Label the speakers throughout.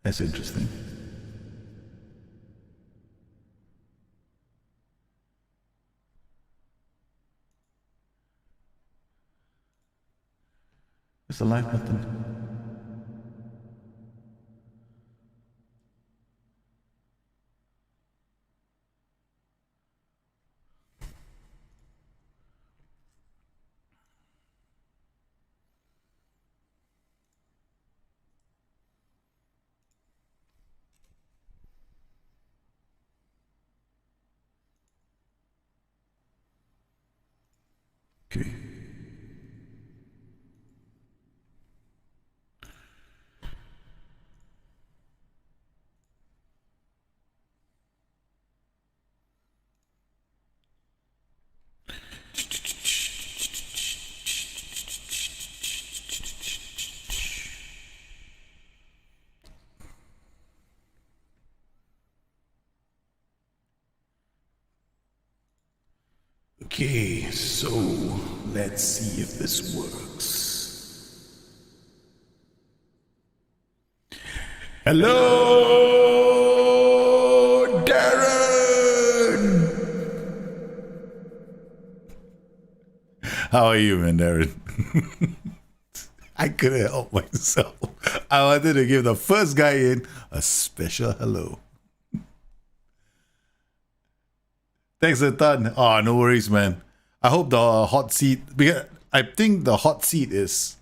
Speaker 1: That's interesting. There's a live button. Okay. Okay, so let's see if this works. Hello, Darren! How are you, man, Darren? I couldn't help myself. I wanted to give the first guy in a special hello. Thanks a ton. Oh, no worries, man. I hope the hot seat, because I think the hot seat is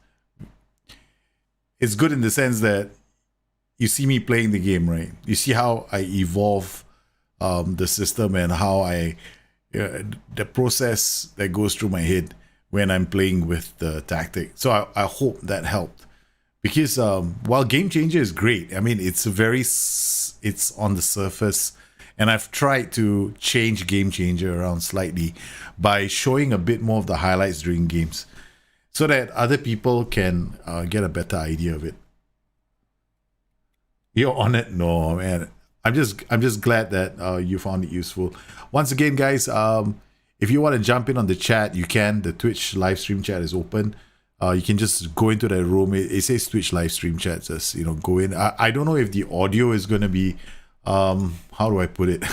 Speaker 1: good in the sense that you see me playing the game, right? You see how I evolve the system and how the process that goes through my head when I'm playing with the tactic. So I hope that helped. Because while Game Changer is great, I mean, it's on the surface. And I've tried to change Game Changer around slightly by showing a bit more of the highlights during games so that other people can get a better idea of it. You're on it? No, man. I'm just glad that you found it useful. Once again, guys, if you want to jump in on the chat, you can. The Twitch live stream chat is open. You can just go into that room. It says Twitch live stream chat. Just go in. I don't know if the audio is going to be how do I put it?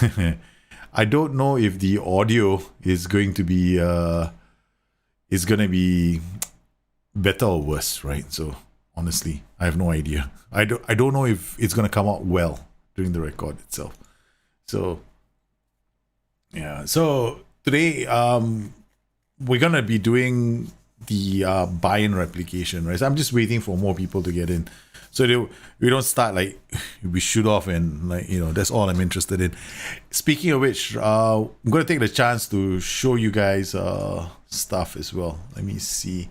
Speaker 1: I don't know if the audio is going to be better or worse, right? So honestly, I have no idea. I don't know if it's gonna come out well during the record itself. So yeah. So today we're gonna be doing the Bayern replication, right? So I'm just waiting for more people to get in. So we don't start like we shoot off and that's all I'm interested in. Speaking of which, I'm going to take the chance to show you guys stuff as well. Let me see.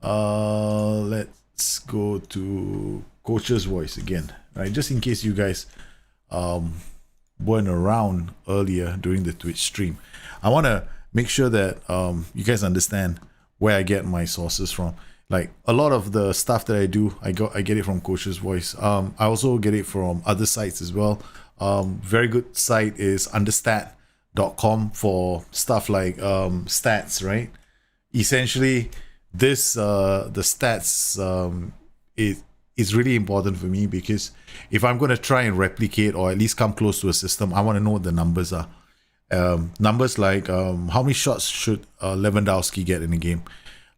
Speaker 1: Let's go to Coach's Voice again, right? Just in case you guys weren't around earlier during the Twitch stream. I want to make sure that you guys understand where I get my sources from. Like a lot of the stuff that I do, I get it from Coach's Voice. I also get it from other sites as well. Very good site is understat.com for stuff like stats, right? Essentially, the stats is really important for me because if I'm going to try and replicate or at least come close to a system, I want to know what the numbers are. Numbers like how many shots should Lewandowski get in a game?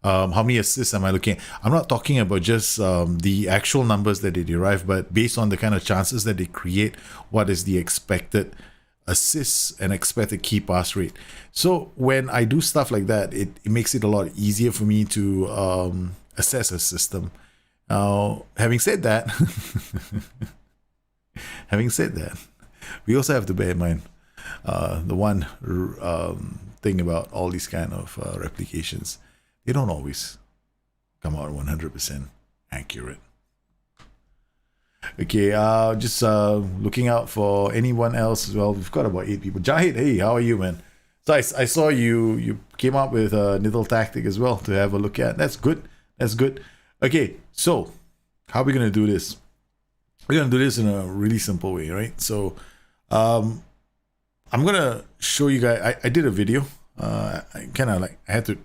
Speaker 1: How many assists am I looking at? I'm not talking about just the actual numbers that they derive, but based on the kind of chances that they create, what is the expected assists and expected key pass rate. So when I do stuff like that, it makes it a lot easier for me to assess a system. Having said that, we also have to bear in mind the one thing about all these kind of replications. They don't always come out 100% accurate. Okay, just looking out for anyone else as well. We've got about 8 people. Jahid, hey, how are you, man? So I saw you came up with a little tactic as well to have a look at. That's good. That's good. Okay, so how are we gonna do this? We're gonna do this in a really simple way, right? So I'm gonna show you guys. I did a video. I kind of like I had to,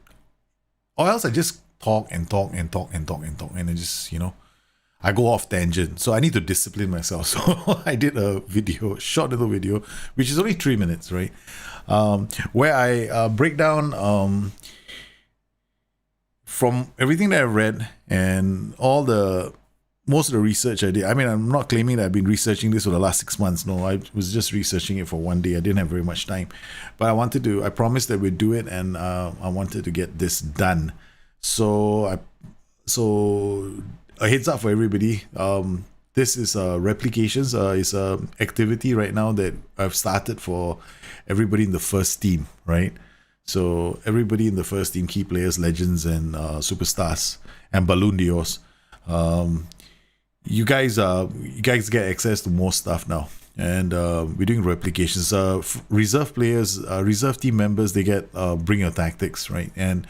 Speaker 1: or else I just talk and talk and talk and talk and talk, and I just I go off tangent. So I need to discipline myself. So I did a video, short little video, which is only 3 minutes, right? Where I break down from everything that I read and most of the research I did. I mean, I'm not claiming that I've been researching this for the last 6 months. No, I was just researching it for one day. I didn't have very much time, but I promised that we'd do it, and I wanted to get this done. So a heads up for everybody. This is replications. It's a activity right now that I've started for everybody in the first team, right? So everybody in the first team, key players, legends, and superstars, and Balloon Dios. You guys get access to more stuff now, and we're doing replications. Reserve players, reserve team members, they get bring your tactics, right? And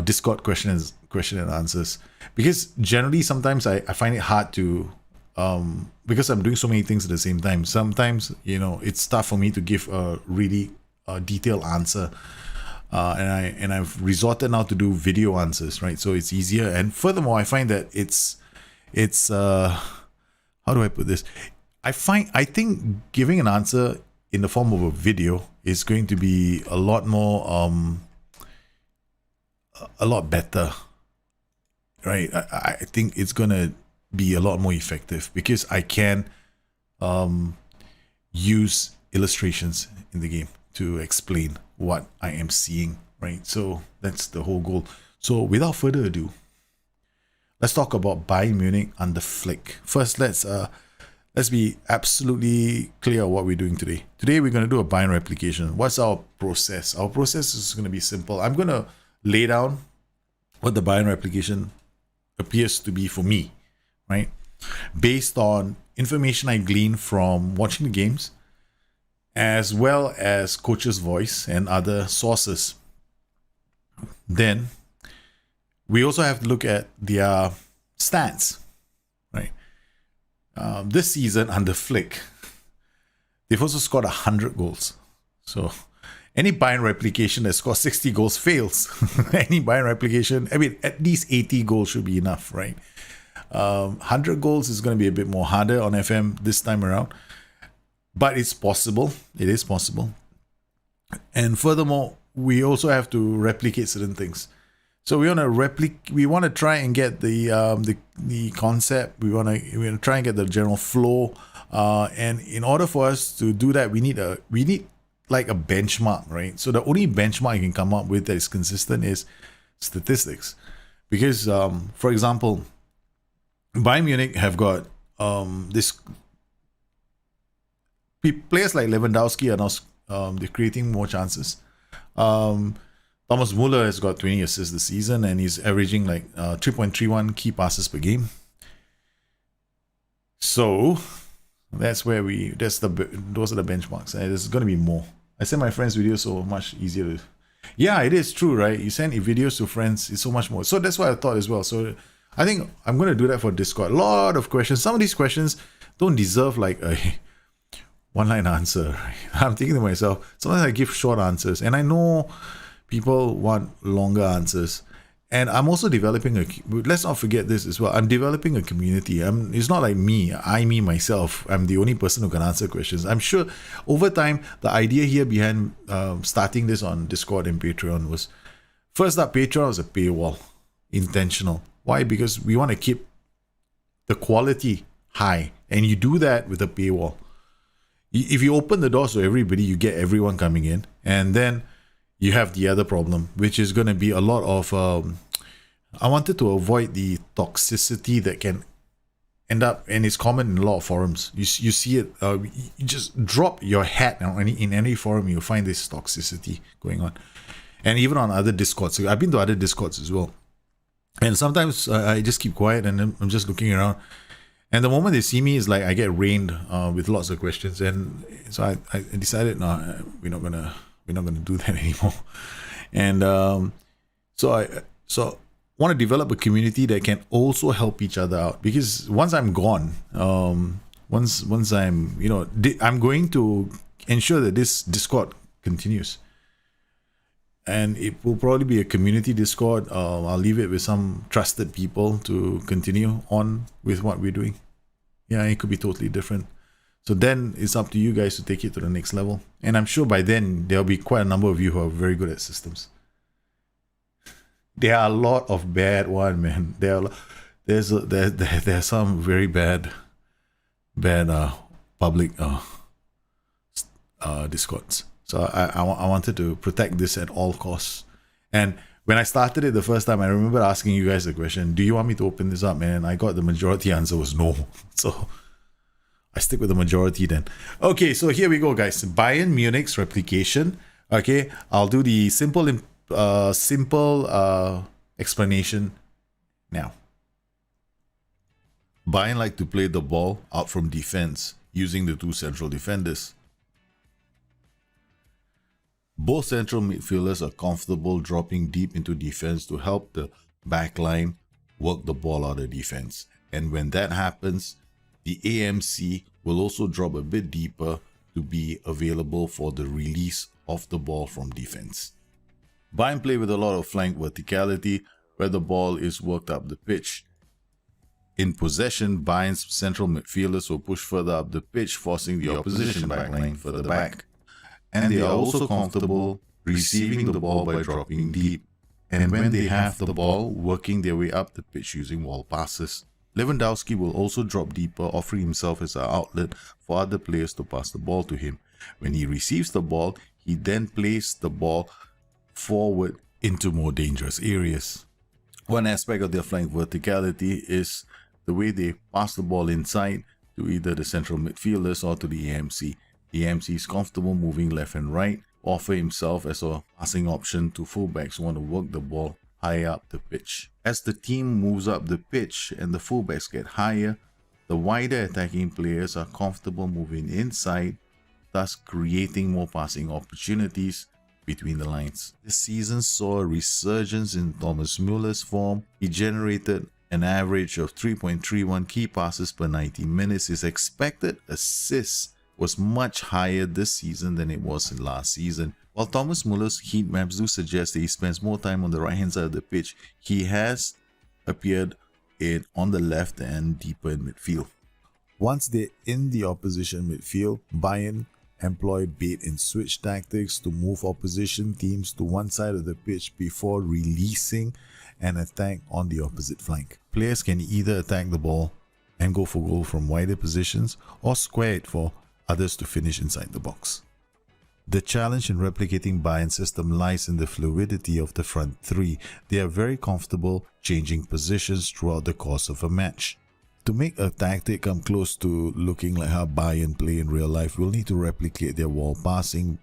Speaker 1: Discord question and answers. Because generally, sometimes I find it hard to, because I'm doing so many things at the same time. Sometimes it's tough for me to give a really detailed answer. And I've resorted now to do video answers, right? So it's easier, and furthermore, I find that it's how do I put this? I think giving an answer in the form of a video is going to be a lot more a lot better, right? I think it's gonna be a lot more effective because I can use illustrations in the game to explain what I am seeing, right? So that's the whole goal. So without further ado, let's talk about Bayern Munich under Flick. First, let's be absolutely clear what we're doing today. Today we're going to do a Bayern replication. What's our process? Our process is going to be simple. I'm going to lay down what the Bayern replication appears to be for me, right? Based on information I gleaned from watching the games, as well as coach's voice and other sources. Then we also have to look at their stats, right? This season under Flick, they've also scored 100 goals. So any Bayern replication that scores 60 goals fails. Any Bayern replication, I mean, at least 80 goals should be enough, right? 100 goals is going to be a bit more harder on FM this time around. But it's possible. It is possible. And furthermore, we also have to replicate certain things. So we want to try and get the concept. We want to try and get the general flow. And in order for us to do that, we need like a benchmark, right? So the only benchmark you can come up with that is consistent is statistics. Because for example, Bayern Munich have got this players like Lewandowski are now they're creating more chances. Thomas Muller has got 20 assists this season, and he's averaging like 3.31 key passes per game. So those are the benchmarks, and there's going to be more. I send my friends videos so much easier to. Yeah, it is true, right? You send videos to friends, it's so much more. So that's what I thought as well. So I think I'm going to do that for Discord. A lot of questions. Some of these questions don't deserve like a one-line answer, right? I'm thinking to myself, sometimes I give short answers, and I know people want longer answers. And I'm also developing let's not forget this as well. I'm developing a community. It's not like me, myself. I'm the only person who can answer questions. I'm sure over time, the idea here behind starting this on Discord and Patreon was, first up, Patreon was a paywall, intentional. Why? Because we want to keep the quality high, and you do that with a paywall. If you open the doors to everybody, you get everyone coming in, and then you have the other problem, which is going to be a lot of I wanted to avoid the toxicity that can end up, and it's common in a lot of forums. You see it, you just drop your hat in any forum, you'll find this toxicity going on. And even on other Discords. So I've been to other Discords as well, and sometimes I just keep quiet and I'm just looking around. And the moment they see me, it's like I get rained with lots of questions, and so I decided, no, we're not gonna do that anymore. And so want to develop a community that can also help each other out, because once I'm gone, once I'm I'm going to ensure that this Discord continues, and it will probably be a community Discord. I'll leave it with some trusted people to continue on with what we're doing. Yeah, it could be totally different. So then it's up to you guys to take it to the next level. And I'm sure by then there'll be quite a number of you who are very good at systems. There are a lot of bad ones, man. There's some very bad public Discords. So I wanted to protect this at all costs. And when I started it the first time, I remember asking you guys the question, do you want me to open this up? And I got the majority answer was no. So I stick with the majority then. Okay, so here we go, guys. Bayern Munich's replication. Okay, I'll do the simple explanation now. Bayern like to play the ball out from defense using the two central defenders. Both central midfielders are comfortable dropping deep into defense to help the back line work the ball out of defense. And when that happens, the AMC will also drop a bit deeper to be available for the release of the ball from defense. Bayern play with a lot of flank verticality where the ball is worked up the pitch. In possession, Bayern's central midfielders will push further up the pitch, forcing the opposition backline further back. And they are also comfortable receiving the ball by dropping deep, and when they have the ball, working their way up the pitch using wall passes. Lewandowski will also drop deeper, offering himself as an outlet for other players to pass the ball to him. When he receives the ball, he then plays the ball forward into more dangerous areas. One aspect of their flank verticality is the way they pass the ball inside to either the central midfielders or to the AMC. The AMC is comfortable moving left and right, offer himself as a passing option to fullbacks who want to work the ball high up the pitch. As the team moves up the pitch and the fullbacks get higher, the wider attacking players are comfortable moving inside, thus creating more passing opportunities between the lines. This season saw a resurgence in Thomas Müller's form. He generated an average of 3.31 key passes per 90 minutes. His expected assists was much higher this season than it was in last season. While Thomas Müller's heat maps do suggest that he spends more time on the right hand side of the pitch, he has appeared on the left and deeper in midfield. Once they're in the opposition midfield, Bayern employ bait and switch tactics to move opposition teams to one side of the pitch before releasing an attack on the opposite flank. Players can either attack the ball and go for goal from wider positions or square it for others to finish inside the box. The challenge in replicating Bayern's system lies in the fluidity of the front three. They are very comfortable changing positions throughout the course of a match. To make a tactic come close to looking like how Bayern play in real life, we'll need to replicate their wall passing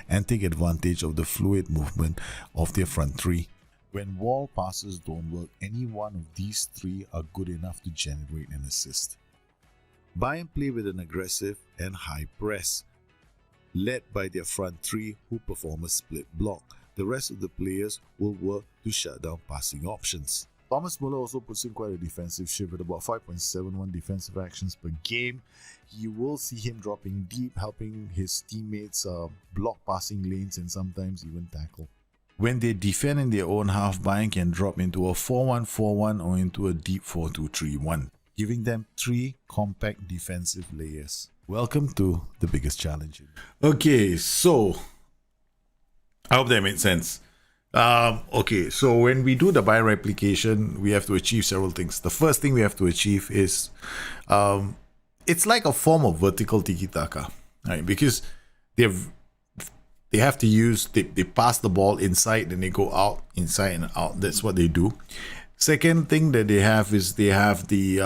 Speaker 1: and take advantage of the fluid movement of their front three. When wall passes don't work, any one of these three are good enough to generate an assist. Bayern play with an aggressive and high press, led by their front three who perform a split block. The rest of the players will work to shut down passing options. Thomas Müller also puts in quite a defensive shift with about 5.71 defensive actions per game. You will see him dropping deep, helping his teammates block passing lanes and sometimes even tackle. When they defend in their own half, Bayern can drop into a 4-1-4-1 or into a deep 4-2-3-1, giving them three compact defensive layers. Welcome to the biggest challenge. Okay, so I hope that made sense. Okay, so when we do the Bayern replication, we have to achieve several things. The first thing we have to achieve is it's like a form of vertical tiki-taka, right? Because they have to use, they pass the ball inside, then they go out, inside and out. That's what they do. Second thing that they have is they have the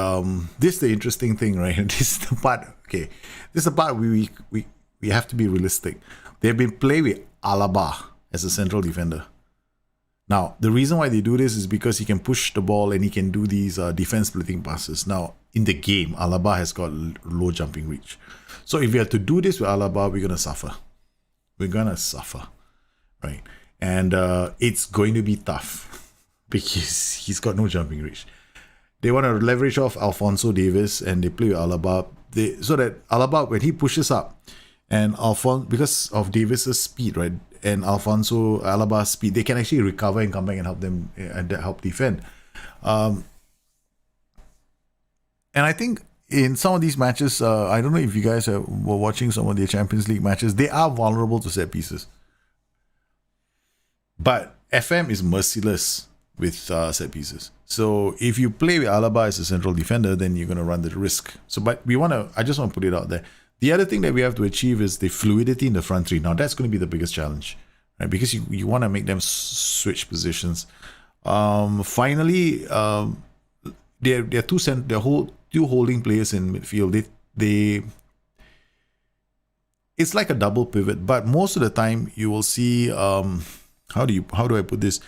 Speaker 1: this is the interesting thing, right? This is the part. Okay, this is the part we have to be realistic. They've been playing with Alaba as a central defender. Now, the reason why they do this is because he can push the ball and he can do these defense splitting passes. Now, in the game, Alaba has got low jumping reach. So if we have to do this with Alaba, we're gonna suffer. We're gonna suffer, right? And it's going to be tough because he's got no jumping reach. They want to leverage off Alphonso Davies and they play with Alaba. So that Alaba, when he pushes up, and because of Davis's speed, right, and Alaba's speed, they can actually recover and come back and help them and help defend. And I think in some of these matches, I don't know if you guys were watching some of the Champions League matches, they are vulnerable to set pieces. But FM is merciless with set pieces. So if you play with Alaba as a central defender, then you're going to run the risk. So, but I just want to put it out there. The other thing that we have to achieve is the fluidity in the front three. Now, that's going to be the biggest challenge, right? Because you want to make them switch positions. Finally, they're two holding players in midfield. It's like a double pivot, but most of the time you will see how do I put this?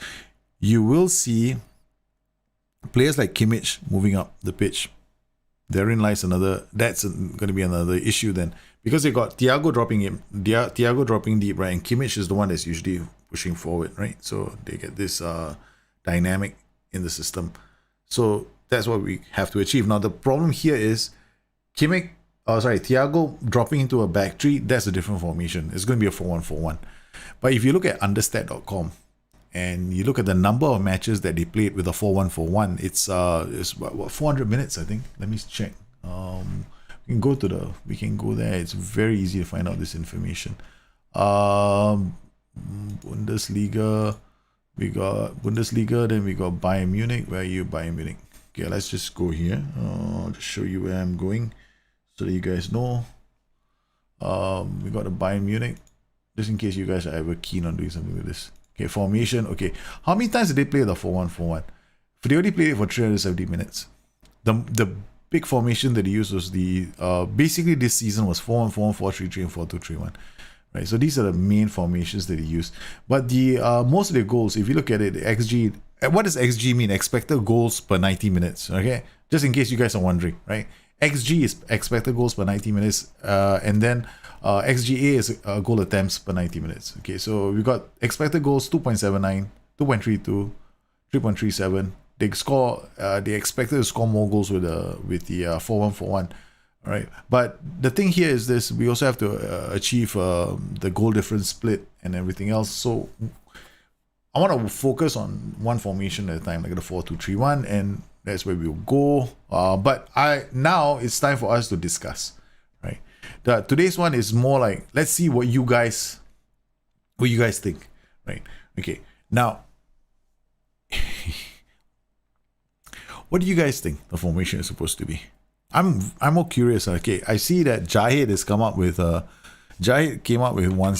Speaker 1: You will see players like Kimmich moving up the pitch. Therein lies that's going to be another issue then, because they got Thiago dropping deep, right, and Kimmich is the one that's usually pushing forward, right? So they get this dynamic in the system. So that's what we have to achieve. Now the problem here is Thiago dropping into a back three. That's a different formation. It's going to be a 4-1-4-1. But if you look at understat.com and you look at the number of matches that they played with a 4-1-4-1, it's what 400 minutes, I think. Let me check. We can go there. It's very easy to find out this information. Bundesliga, then we got Bayern Munich. Where are you, Bayern Munich? Okay, let's just go here. I'll just show you where I'm going so that you guys know. We got a Bayern Munich, just in case you guys are ever keen on doing something with this. Okay, formation. Okay, how many times did they play the 4-1-4-1? They only played it for 370 minutes. The big formation that they used was basically this season was 4-1-4-1, 4-3-3, and 4-2-3-1. Right, so these are the main formations that they use. But the most of the goals, if you look at it, the XG. What does XG mean? Expected goals per 90 minutes. Okay, just in case you guys are wondering, right? XG is expected goals per 90 minutes, and then XGA is goal attempts per 90 minutes. Okay, so we got expected goals 2.79, 2.32, 3.37. They expected to score more goals with the 4-1-4-1. All right, but the thing here is this: we also have to achieve the goal difference split and everything else. So I want to focus on one formation at a time, like the 4-2-3-1, and that's where we'll go. But now it's time for us to discuss, right? Today's one is more like, let's see what you guys think, right? Okay, now what do you guys think the formation is supposed to be? I'm more curious. Okay, I see that Jahid has come up with Jahid came up with one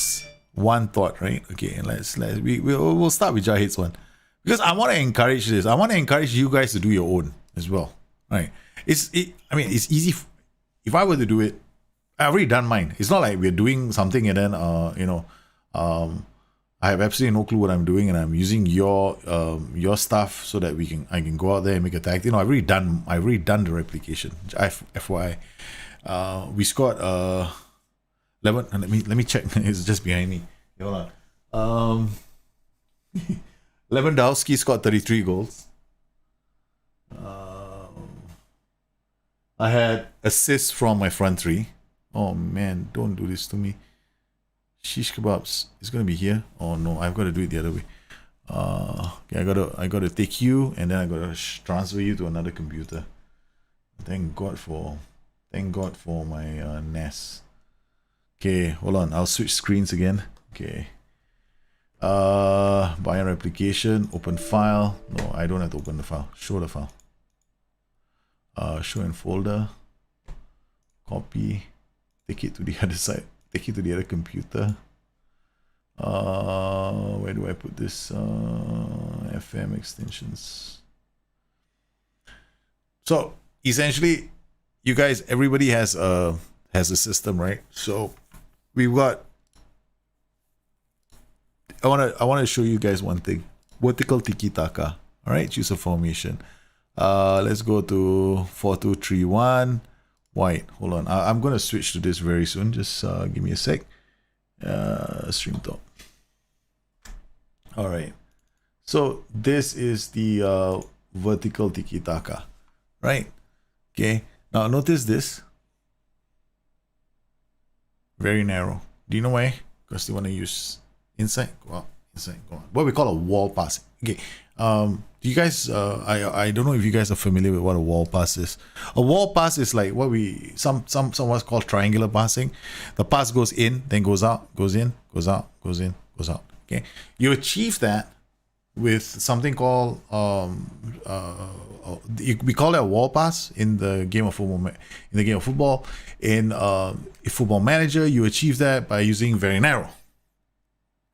Speaker 1: thought, right? Okay, and we'll start with Jahid's one, because I want to encourage this. I want to encourage you guys to do your own as well, right? It's easy. If I were to do it, I've already done mine. It's not like we're doing something and then I have absolutely no clue what I'm doing, and I'm using your stuff so that I can go out there and make a tag. I've already done the replication. FYI, we scored 11. Let me check. It's just behind me. Hold on. Lewandowski scored 33 goals. I had assists from my front three. Oh man, don't do this to me. Shish kebabs is gonna be here. Oh no, I've got to do it the other way. Okay, I gotta take you, and then I gotta transfer you to another computer. Thank God for my NAS. Okay, hold on. I'll switch screens again. Okay. Bayern replication. Open file. No, I don't have to open the file. Show the file. Show in folder. Copy. Take it to the other side. Take it to the other computer. Where do I put this? FM extensions. So essentially, you guys, everybody has a system, right? So we've got. I wanna show you guys one thing. Vertical tiki taka. All right, choose a formation. Let's go to 4231. White. Hold on. I'm going to switch to this very soon. Just give me a sec. Stream top. All right. So this is the vertical tiki-taka, right? Okay. Now notice this. Very narrow. Do you know why? Because they want to use inside, go out, inside, go out. What we call a wall pass. Okay. Do you guys? I don't know if you guys are familiar with what a wall pass is. A wall pass is like what we what's called triangular passing. The pass goes in, then goes out, goes in, goes out, goes in, goes out. Okay. You achieve that with something called we call it a wall pass in the game of football. In Football Manager, you achieve that by using very narrow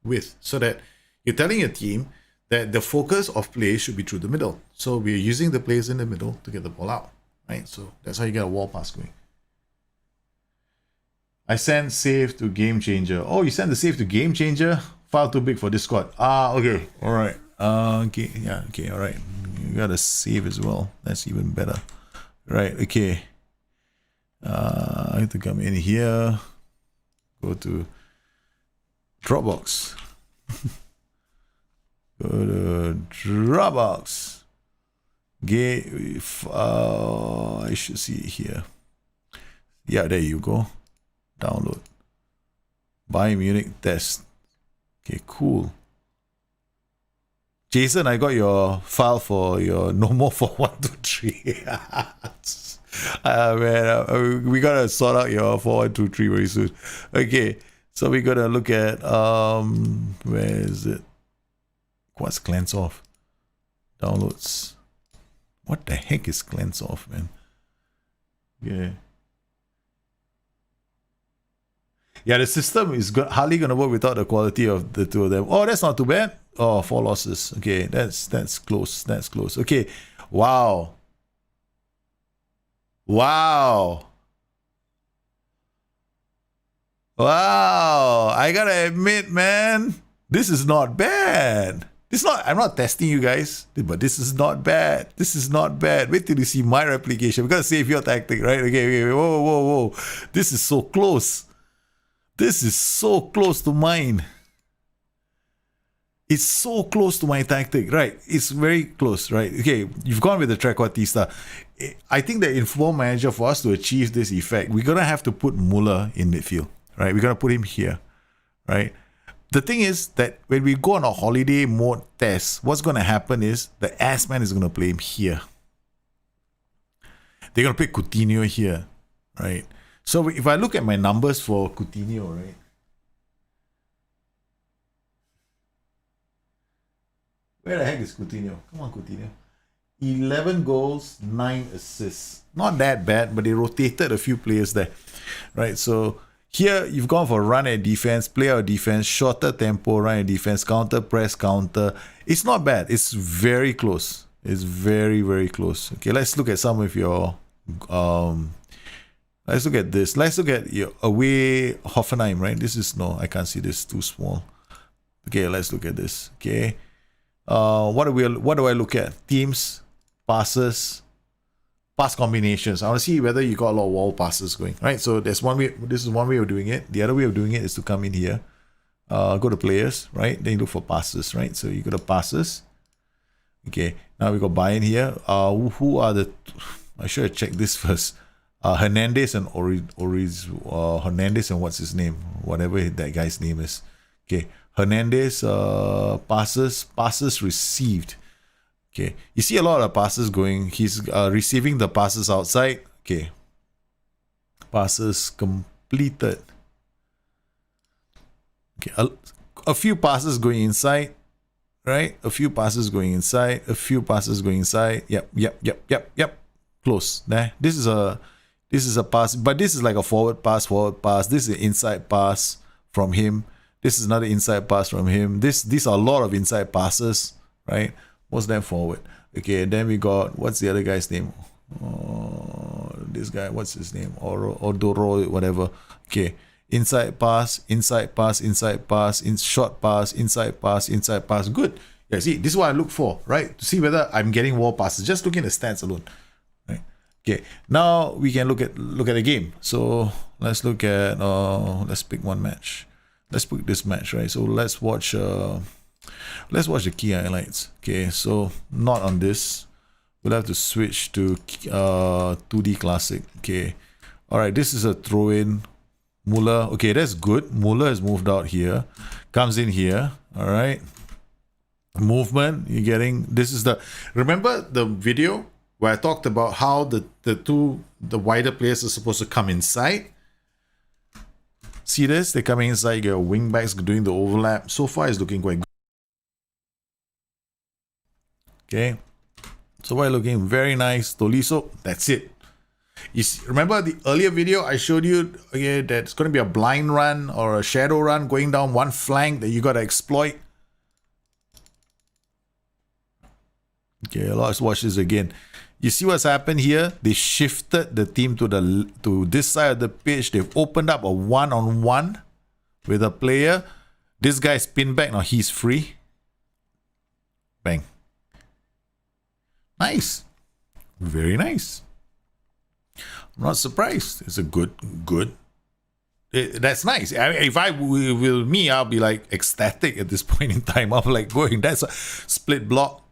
Speaker 1: width, so that you're telling your team that the focus of play should be through the middle. So we're using the players in the middle to get the ball out, right? So that's how you get a wall pass going. I sent save to game changer. Oh, you sent the save to game changer? File too big for Discord. Okay, all right. Okay, yeah, okay, all right. You gotta save as well. That's even better. Right, okay. I have to come in here. Go to Dropbox. Go to Dropbox. I should see it here. Yeah, there you go. Download. Bayern Munich test. Okay, cool. Jason, I got your file for your no more for 123. Man, we gotta sort out your 4123 very soon. Okay, so we gotta look at where is it? What's cleanse off? Downloads. What the heck is cleanse off, man? Yeah. Yeah, the system is hardly gonna work without the quality of the two of them. Oh, that's not too bad. Oh, 4 losses. Okay, that's close. That's close. Okay. Wow. Wow. Wow. I gotta admit, man, this is not bad. I'm not testing you guys, but this is not bad. This is not bad. Wait till you see my replication. We gotta save your tactic, right? Okay. Whoa. This is so close. This is so close to mine. It's so close to my tactic, right? It's very close, right? Okay, you've gone with the trequartista. I think that in Football Manager, for us to achieve this effect, we're going to have to put Muller in midfield, right? We're going to put him here, right? The thing is that when we go on a holiday mode test, what's going to happen is the ass-man is going to play him here. They're going to play Coutinho here, right? So if I look at my numbers for Coutinho, right? Where the heck is Coutinho? Come on, Coutinho. 11 goals, 9 assists. Not that bad, but they rotated a few players there, right? So here you've gone for run and defense, play out defense, shorter tempo, run and defense, counter, press, counter. It's not bad. It's very close. It's very, very close. Okay, let's look at some of your... let's look at this. Let's look at your away Hoffenheim, right? This is... No, I can't see this. Too small. Okay, let's look at this. Okay. What do I look at? Teams, passes, pass combinations. I want to see whether you got a lot of wall passes going, right? So there's one way. This is one way of doing it. The other way of doing it is to come in here, go to players, right? Then you look for passes, right? So you go to passes. Okay, now we got Bayern here. Who are the? I should have checked this first. Hernandez and Hernandez and what's his name? Whatever that guy's name is. Okay. Hernandez passes received. Okay, you see a lot of passes going. He's receiving the passes outside. Okay, passes completed. Okay, a few passes going inside, right? A few passes going inside. A few passes going inside. Yep. Close. Nah, this is a pass, but this is like a forward pass. This is an inside pass from him. This is another inside pass from him. These are a lot of inside passes, right? Most of them forward. Okay, and then we got, what's the other guy's name? This guy, what's his name? Odoro, whatever. Okay, inside pass, short pass, inside pass. Good. Yeah, see, this is what I look for, right? To see whether I'm getting wall passes, just looking at the stats alone. Right. Okay. Now we can look at the game. So let's look at let's pick one match. Let's pick this match, right? So let's watch the key highlights. Okay, so not on this. We'll have to switch to 2D Classic. Okay. Alright, this is a throw-in. Muller. Okay, that's good. Muller has moved out here. Comes in here. Alright. Movement. You're getting... This is the... Remember the video where I talked about how the wider players are supposed to come inside? See this? They're coming inside. Your wing backs doing the overlap. So far, it's looking quite good. Okay. So we're looking very nice. Tolisso. That's it. You see, remember the earlier video I showed you, okay, that it's going to be a blind run or a shadow run going down one flank that you got to exploit. Okay, let's watch this again. You see what's happened here? They shifted the team to this side of the pitch. They've opened up a one-on-one with a player. This guy's pinned back. Now he's free. Bang. Nice. Very nice. I'm not surprised. It's a good. That's nice. I mean, if I will me, I'll be like ecstatic at this point in time. I'm like going, that's a split block.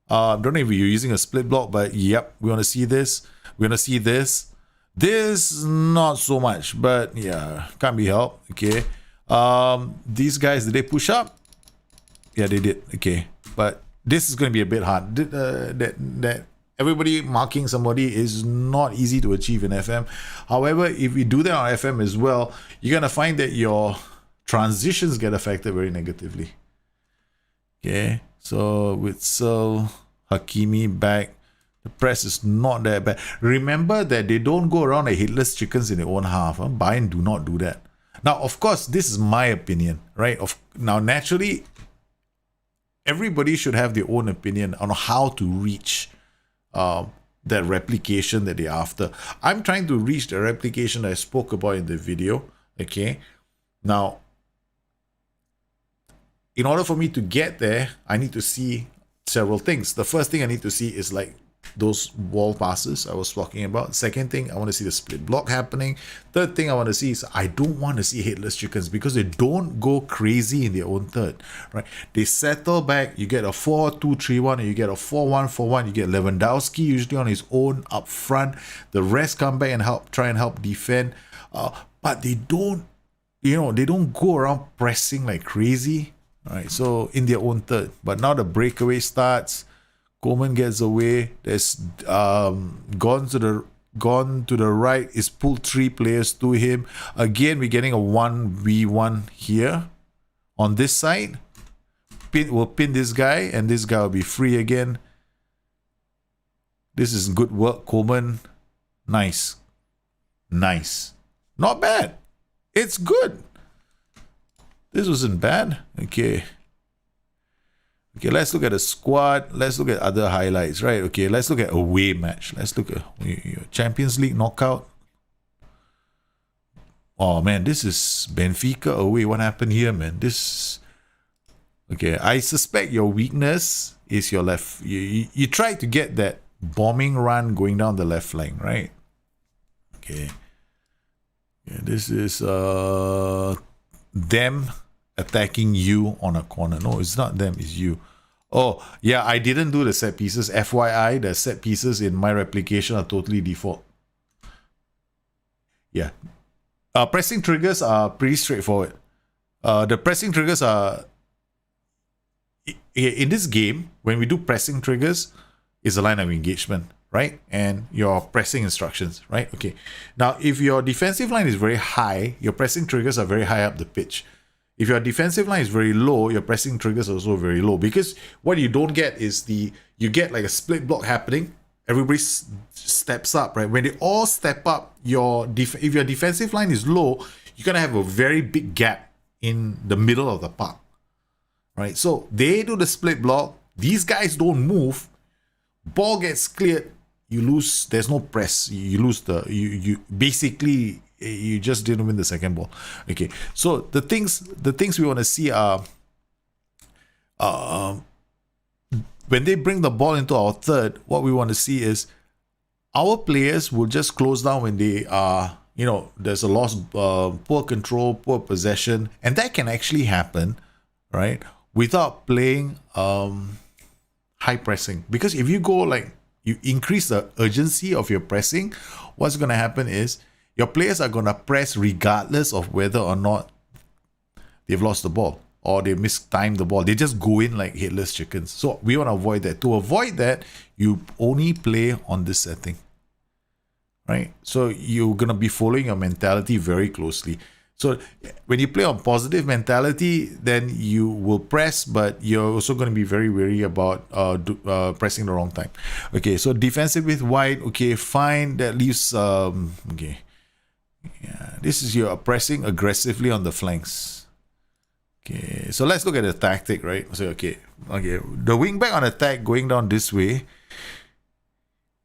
Speaker 1: I don't know if you're using a split block, but yep, we want to see this. We want to see this. This, not so much, but yeah, can't be helped. Okay. These guys, did they push up? Yeah, they did. Okay. But this is going to be a bit hard. That everybody marking somebody is not easy to achieve in FM. However, if we do that on FM as well, you're going to find that your transitions get affected very negatively. Okay. So with Searle, Hakimi back, the press is not that bad. Remember that they don't go around like headless chickens in their own half. Bayern do not do that. Now, of course, this is my opinion, right? Now, naturally, everybody should have their own opinion on how to reach that replication that they're after. I'm trying to reach the replication I spoke about in the video. Okay. Now, in order for me to get there, I need to see several things. The first thing I need to see is like those wall passes I was talking about. Second thing, I want to see the split block happening. Third thing I want to see is I don't want to see headless chickens because they don't go crazy in their own third, right? They settle back. You get a 4-2-3-1 and you get a 4-1-4-1. You get Lewandowski usually on his own up front. The rest come back and try and help defend. But they don't, they don't go around pressing like crazy. All right, so in their own third. But now the breakaway starts. Coleman gets away. There's gone to the right. Is pulled 3 players to him. Again, we're getting a 1v1 here. On this side, we'll pin this guy, and this guy will be free again. This is good work, Coleman. Nice. Not bad. It's good. This wasn't bad. Okay, let's look at the squad. Let's look at other highlights, right? Okay, let's look at away match. Let's look at Champions League knockout. Oh man, this is Benfica away. What happened here, man? Okay, I suspect your weakness is your left. You try to get that bombing run going down the left flank, right? Okay. Yeah, this is them attacking you on a corner. No, it's not them, it's you. Oh, yeah, I didn't do the set pieces. FYI, the set pieces in my replication are totally default. Yeah. Pressing triggers are pretty straightforward. The pressing triggers are... In this game, when we do pressing triggers, is a line of engagement, right? And your pressing instructions, right? Okay. Now, if your defensive line is very high, your pressing triggers are very high up the pitch. If your defensive line is very low, your pressing triggers are also very low. Because what you don't get is you get like a split block happening. Everybody steps up, right? When they all step up, if your defensive line is low, you're going to have a very big gap in the middle of the park, right? So they do the split block. These guys don't move. Ball gets cleared. You lose. There's no press. You lose you basically, you just didn't win the second ball. Okay. So the things we want to see are when they bring the ball into our third, what we want to see is our players will just close down when they are, there's a loss, poor control, poor possession, and that can actually happen, right, without playing high pressing. Because if you go like, you increase the urgency of your pressing, what's going to happen is your players are going to press regardless of whether or not they've lost the ball or they mistimed the ball. They just go in like headless chickens. So we want to avoid that. To avoid that, you only play on this setting, right? So you're going to be following your mentality very closely. So when you play on positive mentality, then you will press, but you're also going to be very wary about pressing the wrong time. Okay, so defensive with wide, okay, fine. That leaves, okay. Yeah, this is your pressing aggressively on the flanks. Okay, so let's look at the tactic, right? So, okay. The wing back on attack going down this way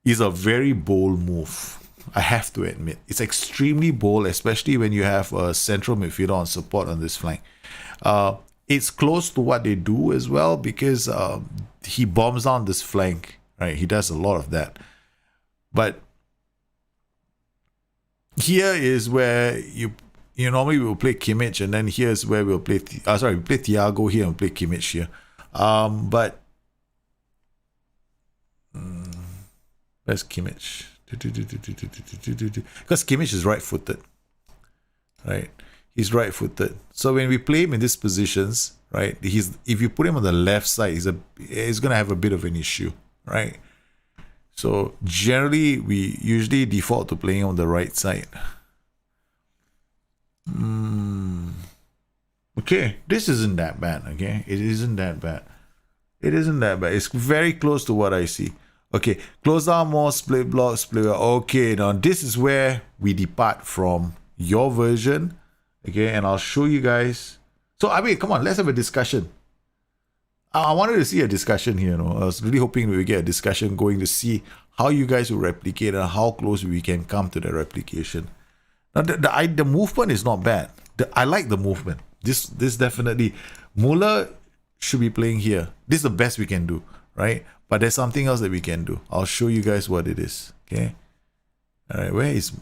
Speaker 1: is a very bold move. I have to admit, it's extremely bold, especially when you have a central midfielder on support on this flank. It's close to what they do as well because he bombs down this flank, right? He does a lot of that. But here is where you normally will play Kimmich, and then here's where we'll play. We play Thiago here and play Kimmich here. But where's Kimmich? Because Kimmich is right-footed, right? He's right-footed. So when we play him in these positions, right? If you put him on the left side, he's gonna have a bit of an issue, right? So generally, we usually default to playing on the right side. Okay, this isn't that bad. Okay, it isn't that bad. It's very close to what I see. Okay, close down more, split block, split. Okay, now this is where we depart from your version. Okay, and I'll show you guys. So, I mean, come on, let's have a discussion. I wanted to see a discussion here. I was really hoping we would get a discussion going to see how you guys will replicate and how close we can come to the replication. Now, the movement is not bad. I like the movement. This definitely. Muller should be playing here. This is the best we can do, right? But there's something else that we can do. I'll show you guys what it is. Okay. All right. Where is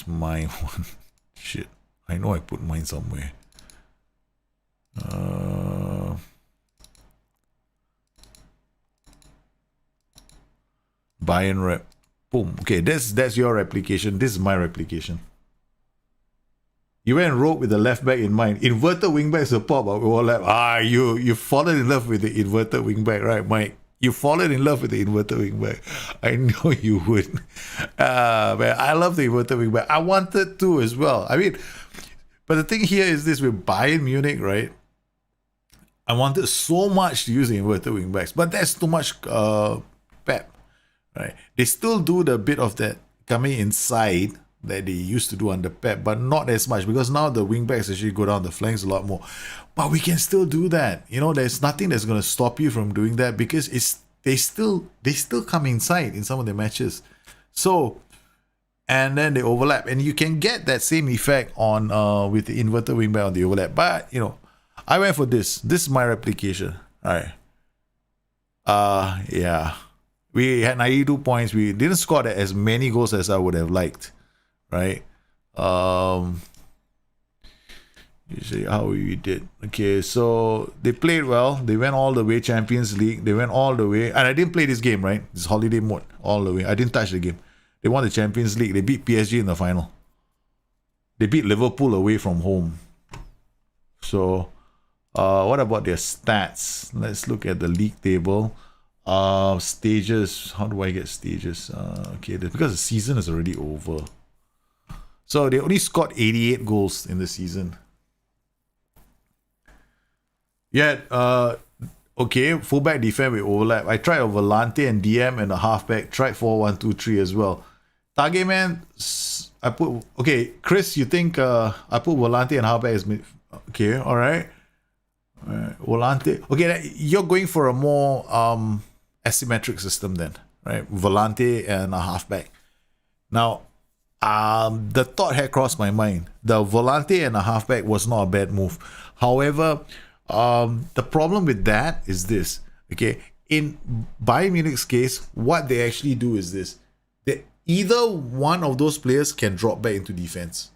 Speaker 1: my one? Shit. I know I put mine somewhere. Bayern rep. Boom. Okay. That's your replication. This is my replication. You went rogue with the left back in mind. Inverted wing back support, but overlap. You've fallen in love with the inverted wing back, right, Mike? You've fallen in love with the inverted wing back. I know you would. Man, I love the inverted wing back. I wanted to as well. I mean, but the thing here is this with Bayern Munich, right? I wanted so much to use the inverted wing backs, but that's too much pep, right? They still do the bit of that coming inside that they used to do under Pep, but not as much because now the wing backs actually go down the flanks a lot more. But we can still do that. There's nothing that's going to stop you from doing that because they still come inside in some of the matches. So, and then they overlap, and you can get that same effect on with the inverted wing back on the overlap. But I went for this. This is my replication. All right. Yeah, we had 92 points. We didn't score as many goals as I would have liked. Right, you see how we did. Okay, so they played well. They went all the way. Champions League. They went all the way. And I didn't play this game, right? This holiday mode all the way. I didn't touch the game. They won the Champions League. They beat PSG in the final. They beat Liverpool away from home. So, what about their stats? Let's look at the league table. Stages. How do I get stages? Okay, because the season is already over. So they only scored 88 goals in the season. Yet, okay, fullback defense with overlap. I tried a Volante and DM and a halfback. Tried 4-1-2-3 as well. Target man, I put, okay, Chris, you think I put Volante and halfback as mid? Okay, all right. Volante. Okay, you're going for a more asymmetric system then, right? Volante and a halfback. Now, the thought had crossed my mind. The Volante and a halfback was not a bad move. However, the problem with that is this. Okay, in Bayern Munich's case, what they actually do is this. That either one of those players can drop back into defense.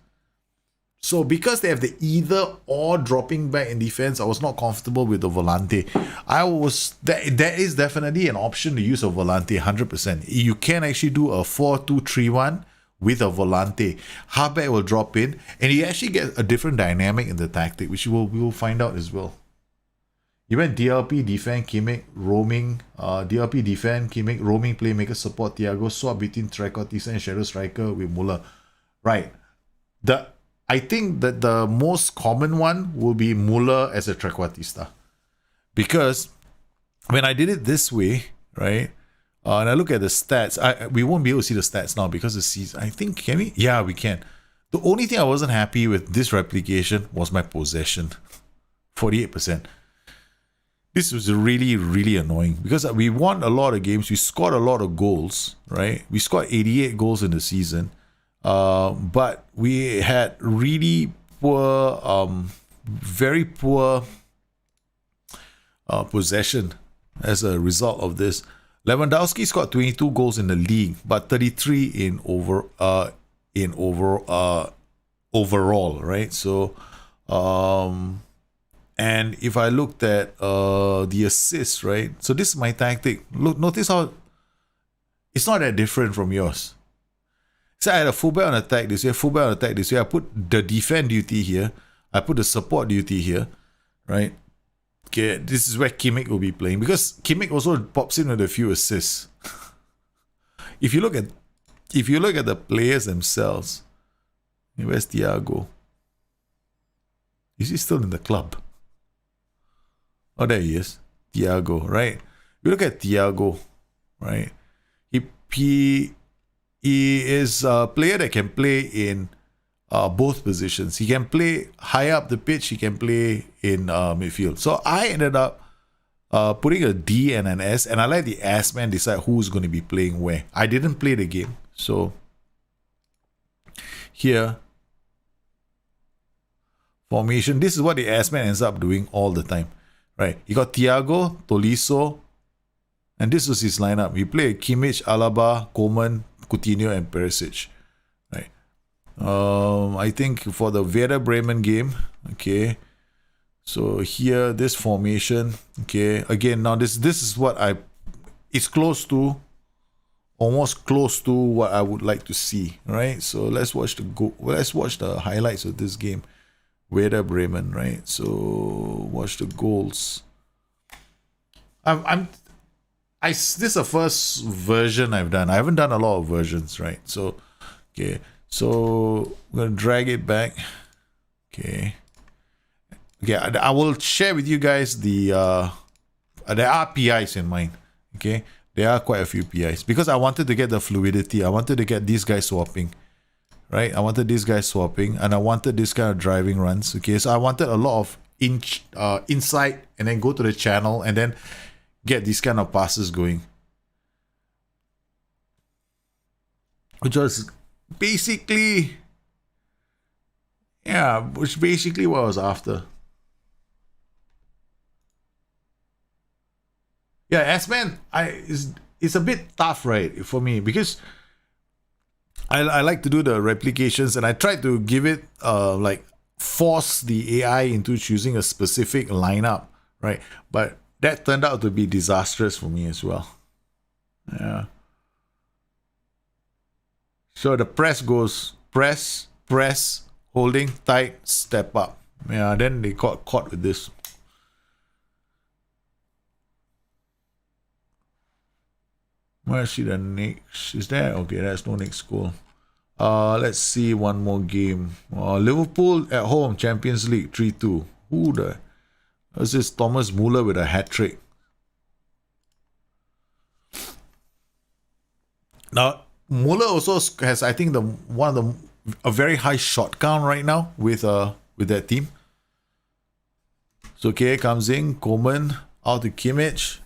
Speaker 1: So because they have the either or dropping back in defense, I was not comfortable with the Volante. That is definitely an option to use a Volante 100%. You can actually do a 4-2-3-1 with a Volante. Halfback will drop in, and you actually get a different dynamic in the tactic, which we will find out as well. Even DLP, defend, Kimmich, roaming, DLP, defend, Kimmich, roaming, playmaker, support, Thiago, swap between Trequartista and Shadow Striker with Muller. Right. I think that the most common one will be Muller as a Trequartista. Because when I did it this way, right, and I look at the stats, we won't be able to see the stats now because the season, I think, can we? Yeah, we can. The only thing I wasn't happy with this replication was my possession. 48%. This was really, really annoying because we won a lot of games. We scored a lot of goals, right? We scored 88 goals in the season. But we had really poor, very poor possession as a result of this. Lewandowski scored 22 goals in the league, but 33 in overall, right? So, and if I looked at the assists, right? So this is my tactic. Look, notice how it's not that different from yours. So I had a fullback on attack this way, fullback on attack this way. I put the defend duty here. I put the support duty here, right? Okay, this is where Kimmich will be playing because Kimmich also pops in with a few assists. If you look at the players themselves, where's Thiago? Is he still in the club? Oh, there he is, Thiago, right? You look at Thiago, right? He is a player that can play in both positions. He can play high up the pitch. He can play in midfield. So I ended up putting a D and an S, and I let the S man decide who's going to be playing where. I didn't play the game. So here, formation. This is what the S man ends up doing all the time. Right, you got Thiago, Tolisso, and this was his lineup. He played Kimmich, Alaba, Coman, Coutinho, and Perisic. Right. I think for the Werder Bremen game, okay. So here, this formation, okay. Again, now this is what it's close to, almost close to what I would like to see. Right. So let's watch the highlights of this game. Werder Bremen, right? So watch the goals. This is the first version I've done. I haven't done a lot of versions, right? So okay, so I'm gonna drag it back. Okay, I will share with you guys there are PIs in mind. Okay, there are quite a few PIs because I wanted to get the fluidity. I wanted to get these guys swapping. Right, I wanted this guy swapping, and I wanted this kind of driving runs. Okay, so I wanted a lot of insight, and then go to the channel, and then get these kind of passes going, which was basically what I was after. Yeah, S-Man, it's a bit tough, right, for me because I like to do the replications, and I tried to give it force the AI into choosing a specific lineup, right? But that turned out to be disastrous for me as well. Yeah. So the press goes press, holding tight, step up. Yeah, then they got caught with this. Where's she the next? Is there? Okay, there's no next goal. Let's see one more game. Liverpool at home, Champions League 3-2. Who the? This is Thomas Muller with a hat trick. Now Muller also has, I think, a very high shot count right now with that team. So okay, comes in Coman out to Kimmich.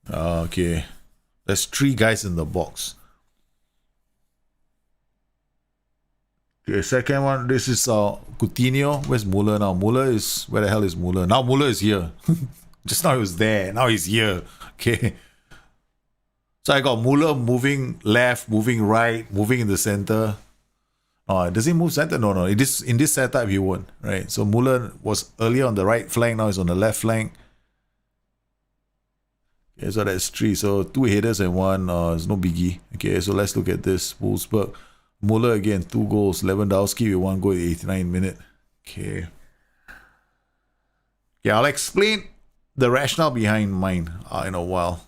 Speaker 1: Okay. There's 3 guys in the box. Okay, second one, this is Coutinho. Where's Muller now? Where the hell is Muller? Now Muller is here. Just now he was there. Now he's here. Okay. So I got Muller moving left, moving right, moving in the center. Oh, does he move center? No. In this setup, he won't. Right. So Muller was earlier on the right flank. Now he's on the left flank. Okay, so that's 3. So 2 headers and 1. It's no biggie. Okay, so let's look at this. Wolfsburg. Muller again, 2 goals. Lewandowski with 1 goal at 89 minute. Okay. Yeah, I'll explain the rationale behind mine in a while.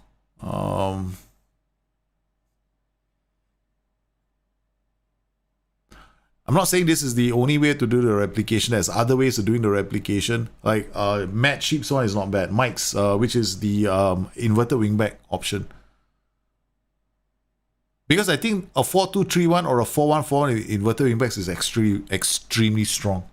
Speaker 1: I'm not saying this is the only way to do the replication. There's other ways of doing the replication. Like Matt Sheep's one is not bad. Mike's, which is the inverted wingback option. Because I think a 4-2-3-1 or a 4-1-4 inverted wingbacks is extremely strong.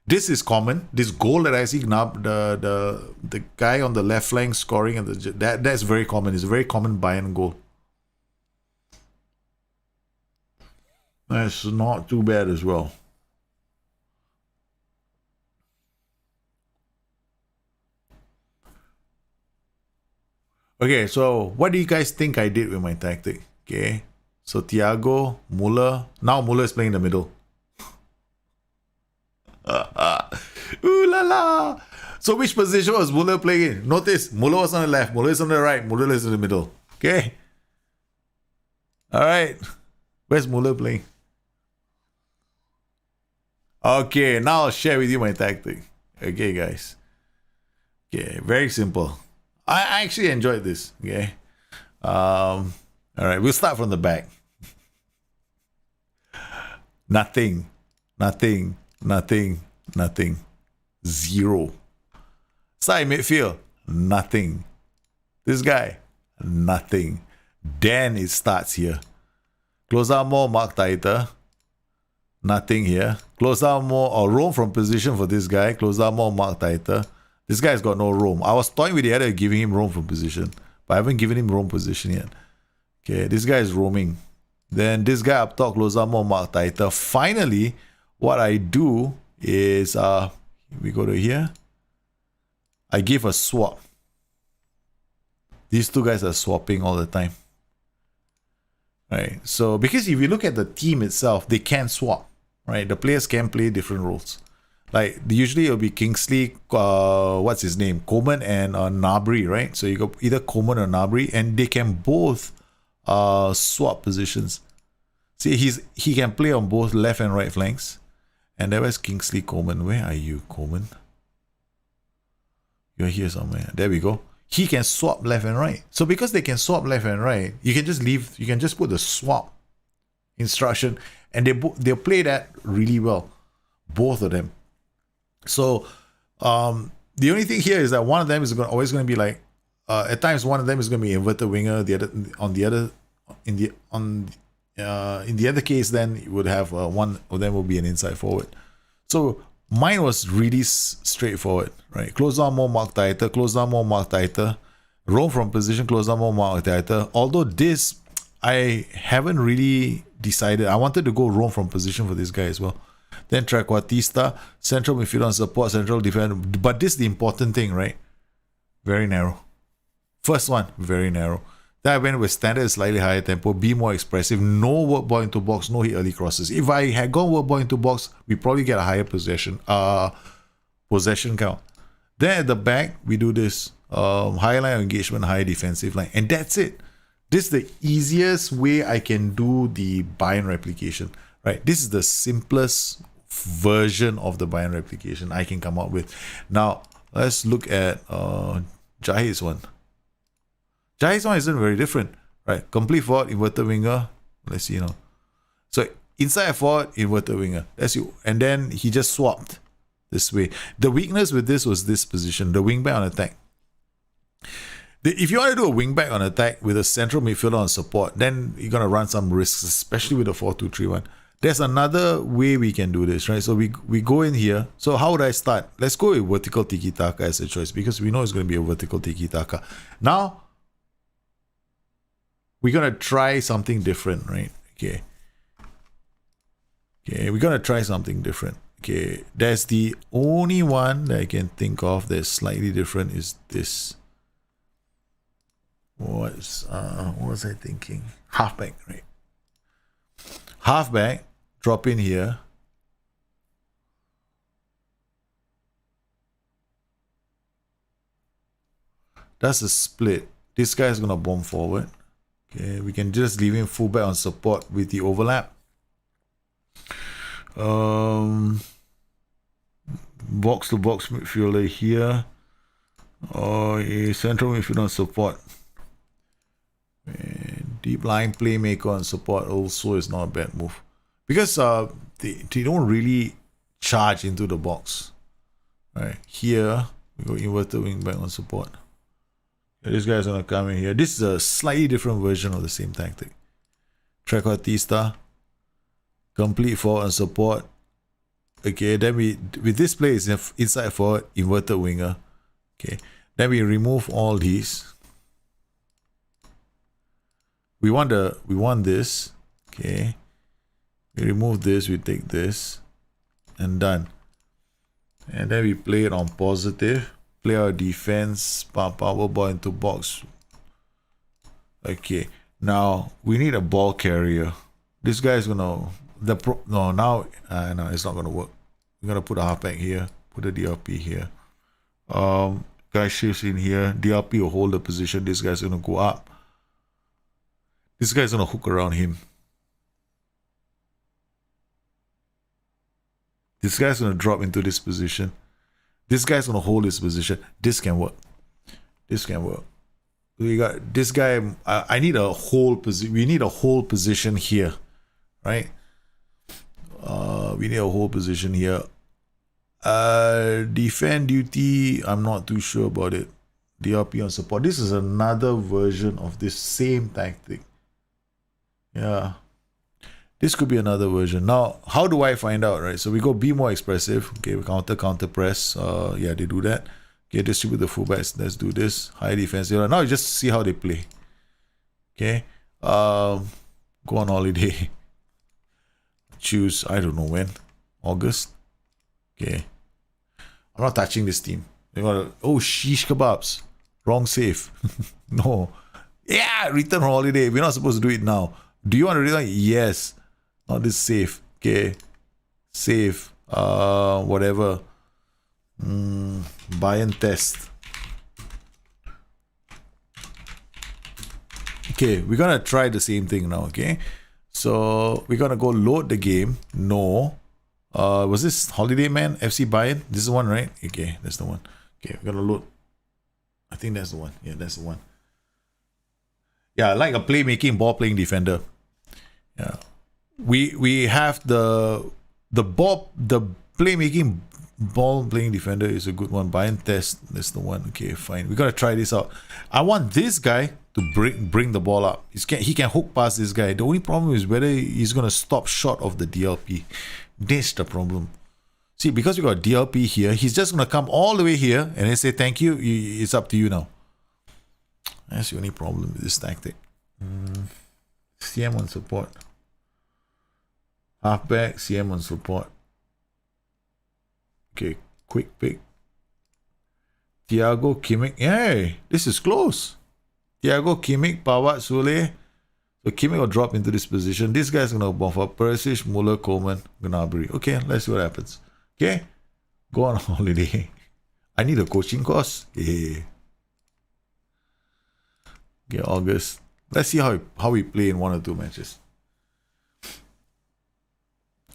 Speaker 1: This is common. This goal that I see, the guy on the left flank scoring, and that's very common. It's a very common Bayern goal. That's not too bad as well. Okay, so what do you guys think I did with my tactic? Okay, so Thiago, Muller. Now Muller is playing in the middle. Ooh la la! So which position was Muller playing in? Notice, Muller was on the left, Muller is on the right, Muller is in the middle. Okay. Alright. Where's Muller playing? Okay, now I'll share with you my tactic. Okay, guys. Okay, very simple. I actually enjoyed this. Okay. Alright, we'll start from the back. Nothing. 0. Side midfield, nothing. This guy, nothing. Then it starts here. Close out more, mark tighter. Nothing here. Close out more or roam from position for this guy. Close out more, mark tighter. This guy's got no roam. I was toying with the other giving him roam from position, but I haven't given him roam position yet. Okay, this guy is roaming. Then this guy up top, close out more, mark tighter. Finally, what I do is we go to here. I give a swap. These two guys are swapping all the time. Right. So because if you look at the team itself, they can swap. Right. The players can play different roles. Like usually it'll be Kingsley, what's his name? Coman and Gnabry, right? So you go either Coman or Gnabry, and they can both swap positions. See, he can play on both left and right flanks. And there was Kingsley Coman. Where are you, Coman? You're here somewhere. There we go. He can swap left and right. So because they can swap left and right, you can just put the swap instruction, and they'll play that really well. Both of them. So the only thing here is that one of them is always going to be like at times one of them is going to be inverted winger. In the other case, then you would have one of them will be an inside forward. So mine was really straightforward, right? Close down more, mark tighter. Close down more, mark tighter. Roam from position, close down more, mark tighter. Although this, I haven't really decided. I wanted to go roam from position for this guy as well. Then Trequartista, central midfield on support, central defender. But this is the important thing, right? Very narrow. First one, very narrow. Then I went with standard, slightly higher tempo, be more expressive, no work ball into box, no hit early crosses. If I had gone work ball into box, we probably get a higher possession count. Then at the back, we do this high line of engagement, high defensive line, and that's it. This is the easiest way I can do the Bayern replication, right? This is the simplest version of the Bayern replication I can come up with. Now, let's look at Jahid's one. Jahid's one isn't very different, right? Complete forward, inverted winger. Let's see now. So inside forward, inverted winger. That's you. And then he just swapped this way. The weakness with this was this position, the wingback on attack. If you want to do a wingback on attack with a central midfielder on support, then you're going to run some risks, especially with a 4-2-3-1. There's another way we can do this, right? So we go in here. So how would I start? Let's go with vertical tiki-taka as a choice because we know it's going to be a vertical tiki-taka. Now, we're going to try something different, right? Okay, we're going to try something different. Okay, that's the only one that I can think of that's slightly different is this. What was I thinking? Halfback, right? Halfback, drop in here. That's a split. This guy is gonna bomb forward. Okay, we can just leave him fullback on support with the overlap. Box to box midfielder here. Or a central midfielder on support. And deep line playmaker on support also is not a bad move. Because they don't really charge into the box. Right. Here, we go inverted wing back on support. This guy's gonna come in here. This is a slightly different version of the same tactic. Trequartista. Complete forward and support. Okay, then with this play is inside forward, inverted winger. Okay, then we remove all these. We want this. Okay. We remove this, we take this. And done. And then we play it on positive. Play our defense, power ball into box. Okay, now we need a ball carrier. This guy is gonna no, it's not gonna work. We're gonna put a halfback here, put a DRP here. Guy shifts in here. DRP will hold the position. This guy's gonna go up. This guy's gonna hook around him. This guy's gonna drop into this position. This guy's gonna hold his position. This can work. This can work. We got this guy. I need a whole position. We need a whole position here, right? We need a whole position here. Defend duty. I'm not too sure about it. DRP on support. This is another version of this same tactic. Yeah. This could be another version. Now, how do I find out, right? So we go be more expressive. Okay, we counter press. Yeah, they do that. Okay, distribute the fullbacks. Let's do this. High defense. Now you just see how they play. Okay. Go on holiday. Choose, I don't know when. August. Okay. I'm not touching this team. They got oh, sheesh kebabs. Wrong save. No. Yeah, return from holiday. We're not supposed to do it now. Do you want to return? Yes. Not this save. Okay. Save. Whatever. Bayern test. Okay, we're gonna try the same thing now, okay? So we're gonna go load the game. No. Was this Holiday Man? FC Bayern? This is the one, right? Okay, that's the one. Okay, we're gonna load. I think that's the one. Yeah, that's the one. Yeah, like a playmaking ball playing defender. Yeah. We have the playmaking ball playing defender is a good one. Bayern test, that's the one. Okay, fine. We gotta try this out. I want this guy to bring the ball up. He can hook past this guy. The only problem is whether he's gonna stop short of the DLP. That's the problem. See, because we got DLP here, he's just gonna come all the way here and then say thank you. It's up to you now. That's the only problem with this tactic. CM on support. Halfback, CM on support. Okay, quick pick. Thiago Kimmich. Hey, this is close. Thiago Kimmich, Pawat, Sule. So Kimmich will drop into this position. This guy's going to bump up. Perisic, Muller, Coleman, Gnabry. Okay, let's see what happens. Okay, go on holiday. I need a coaching course. Yeah. Okay, August. Let's see how we play in 1 or 2 matches.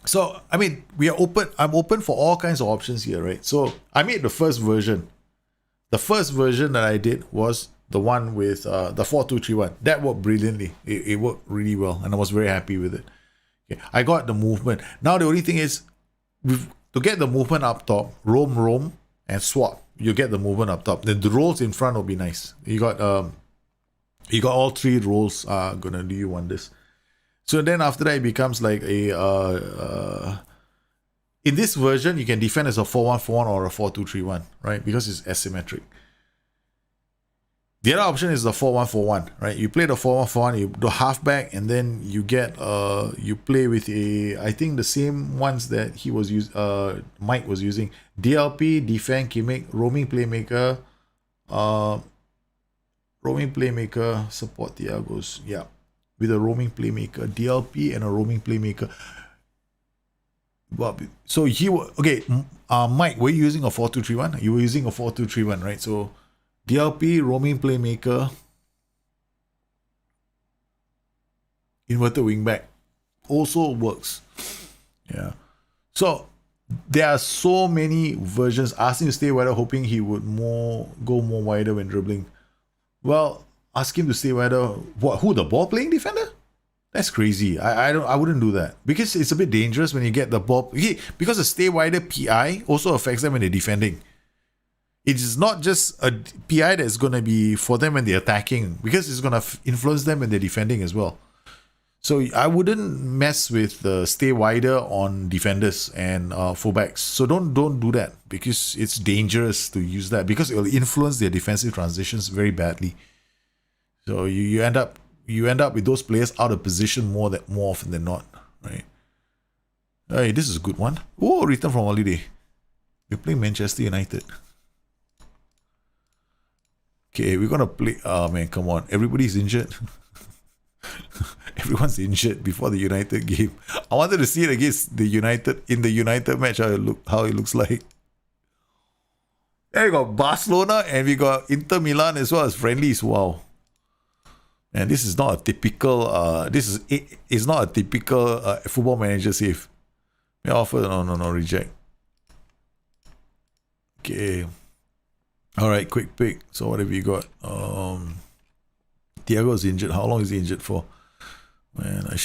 Speaker 1: So, I mean, we are open. I'm open for all kinds of options here, right? So, I made the first version. The first version that I did was the one with the 4-2-3-1. That worked brilliantly. It worked really well, and I was very happy with it. Okay. I got the movement. Now, the only thing is, to get the movement up top, roam, and swap. You get the movement up top. Then the rolls in front will be nice. You got all 3 rolls are gonna do you wonders. So then after that, it becomes like a... in this version, you can defend as a 4-1-4-1 or a 4-2-3-1, right? Because it's asymmetric. The other option is the 4-1-4-1, right? You play the 4-1-4-1, you do halfback, and then you get you play with I think the same ones that Mike was using. DLP, defend, Kimmich, roaming playmaker, support Thiago's, yeah, with a roaming playmaker, DLP and a roaming playmaker. So Mike, were you using a 4-2-3-1? You were using a 4-2-3-1, right? So DLP, roaming playmaker, inverted wingback also works. Yeah. So there are so many versions. Asking to stay wider, hoping he would go more wider when dribbling. Well, ask him to stay wider. What? Who, the ball playing defender? That's crazy. I wouldn't do that because it's a bit dangerous when you get the ball. Because the stay wider PI also affects them when they're defending. It is not just a PI that's going to be for them when they're attacking, because it's going to influence them when they're defending as well. So I wouldn't mess with the stay wider on defenders and fullbacks. So don't do that, because it's dangerous to use that, because it will influence their defensive transitions very badly. So you end up with those players out of position more often than not, right? Hey, this is a good one. Oh, return from holiday. We're playing Manchester United. Okay, we're gonna play. Oh man, come on! Everybody's injured. Everyone's injured before the United game. I wanted to see it against the United in the United match. How it looks like. There we got Barcelona and we got Inter Milan as well as friendlies. Wow. And this is not a typical. It's not a typical football manager save. We offer no reject. Okay. All right, quick pick. So what have you got? Thiago's injured. How long is he injured for? Man, I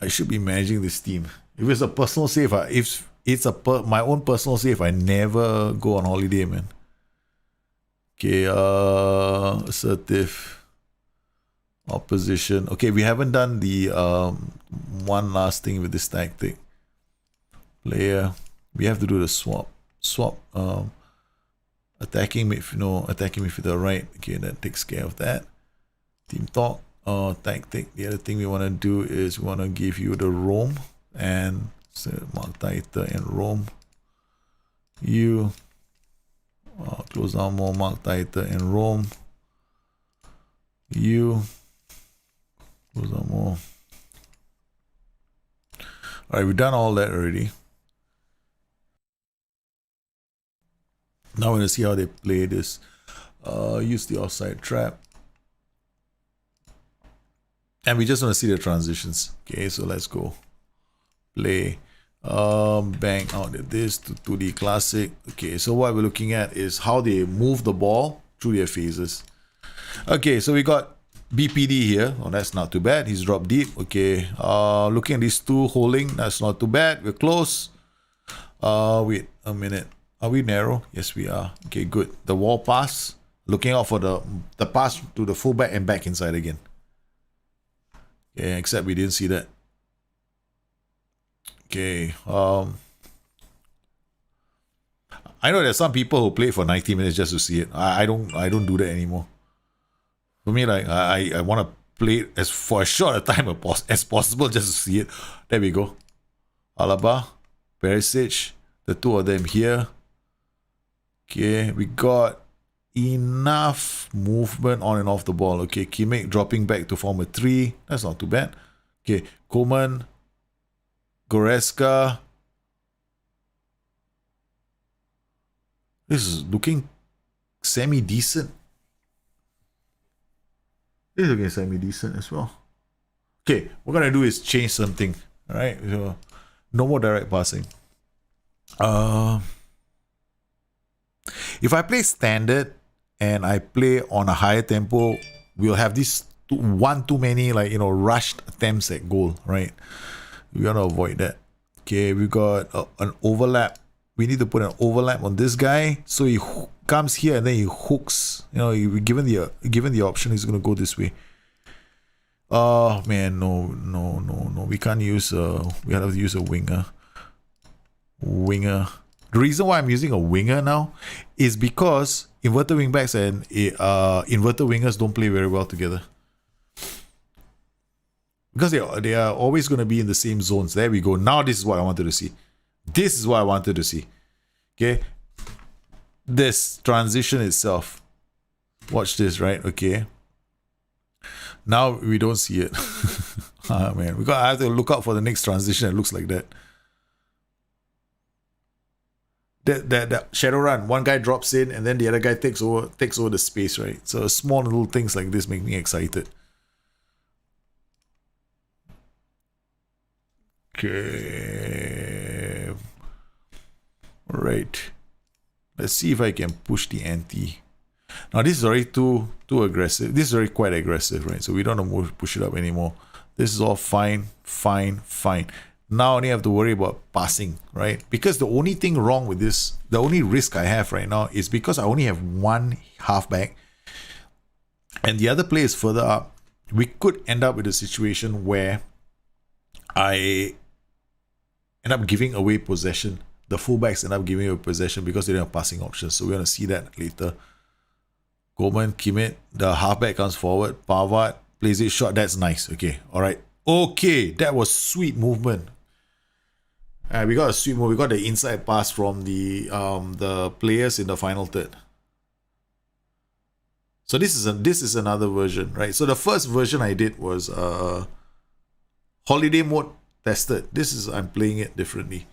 Speaker 1: should be managing this team. If it's a personal save, if it's my own personal save, I never go on holiday, man. Okay, assertive, opposition. Okay, we haven't done the one last thing with this tactic. Player, we have to do the swap. Attacking midfielder right. Okay, that takes care of that. Team talk, tactic. The other thing we want to do is we want to give you the roam and mark tighter and roam. You close down more, mark tighter and roam. You close down more. All right, we've done all that already. Now we're going to see how they play this. Use the offside trap. And we just want to see the transitions. Okay, so let's go. Play. Bang out this to 2D classic. Okay, so what we're looking at is how they move the ball through their phases. Okay, so we got BPD here. Oh, that's not too bad. He's dropped deep. Okay, looking at these two holding. That's not too bad. We're close. Wait a minute. Are we narrow? Yes, we are. Okay, good. The wall pass. Looking out for the pass to the fullback and back inside again. Okay, except we didn't see that. Okay. I know there's some people who play for 90 minutes just to see it. I don't do that anymore. For me, like I want to play as for as short a time as possible just to see it. There we go. Alaba, Perisic, the two of them here. Okay, we got enough movement on and off the ball. Okay, Kimmich dropping back to form a 3. That's not too bad. Okay, Koeman, Goretzka. This is looking semi-decent. This is looking semi-decent as well. Okay, what we're going to do is change something. Alright, so no more direct passing. If I play standard and I play on a higher tempo, we'll have this too many rushed attempts at goal, right? We want to avoid that. Okay, we got an overlap. We need to put an overlap on this guy, so he comes here and then he hooks. Given the option, he's gonna go this way. Oh man, no. We can't use. We have to use a winger. The reason why I'm using a winger now is because inverted wingbacks and inverted wingers don't play very well together. Because they are always going to be in the same zones. There we go. Now this is what I wanted to see. This is what I wanted to see. Okay. This transition itself. Watch this, right? Okay. Now we don't see it. Ah, man. I have to look out for the next transition that looks like that. That shadow run. One guy drops in and then the other guy takes over the space, right? So small little things like this make me excited. Okay. Right. Let's see if I can push the ante. Now this is already too aggressive. This is already quite aggressive, right? So we don't want to push it up anymore. This is all fine. Now I only have to worry about passing, right? Because the only thing wrong with this, the only risk I have right now is because I only have one halfback and the other player is further up. We could end up with a situation where I end up giving away possession. The fullbacks end up giving away possession because they don't have passing options. So we're going to see that later. Coleman, Kimmich, the halfback comes forward. Pavard plays it short. That's nice. Okay. All right. Okay. That was sweet movement. We got a sweet move. We got the inside pass from the players in the final third. So this is another version, right? So the first version I did was holiday mode tested. I'm playing it differently.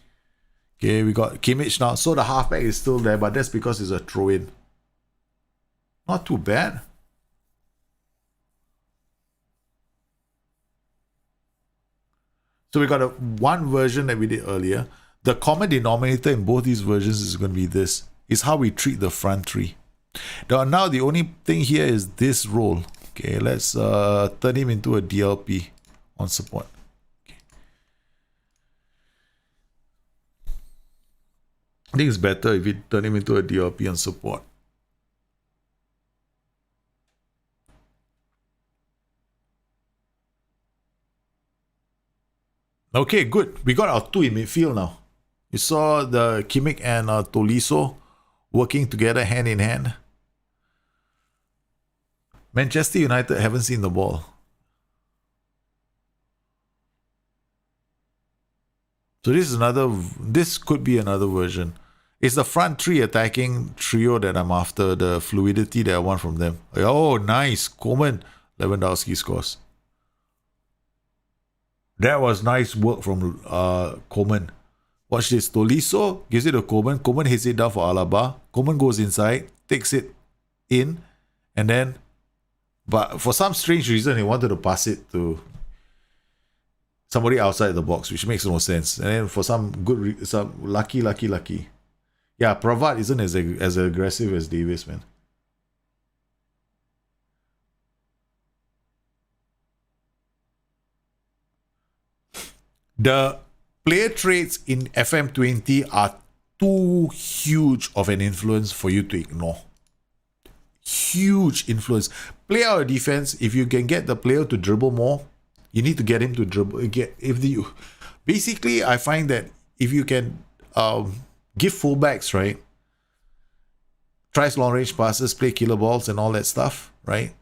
Speaker 1: Okay, we got Kimmich now. So the halfback is still there, but that's because it's a throw-in. Not too bad. So we got one version that we did earlier. The common denominator in both these versions is going to be this. Is how we treat the front three. Now the only thing here is this role. Okay, let's turn him into a DLP on support. I think it's better if we turn him into a DLP on support. Okay, good. We got our two in midfield now. You saw the Kimmich and Tolisso working together hand in hand. Manchester United haven't seen the ball. So this could be another version. It's the front three attacking trio that I'm after, the fluidity that I want from them. Oh, nice. Coleman, Lewandowski scores. That was nice work from Coleman. Watch this. Tolisso gives it to Coleman. Coleman hits it down for Alaba. Coleman goes inside, takes it in, and then, but for some strange reason, he wanted to pass it to somebody outside the box, which makes no sense. And then for some lucky. Yeah, Pavard isn't as aggressive as Davis, man. The player traits in FM20 are too huge of an influence for you to ignore. Huge influence. Play out a defense. If you can get the player to dribble more, you need to get him to dribble. Basically, I find that if you can give fullbacks, right, tries long range passes, play killer balls and all that stuff, right,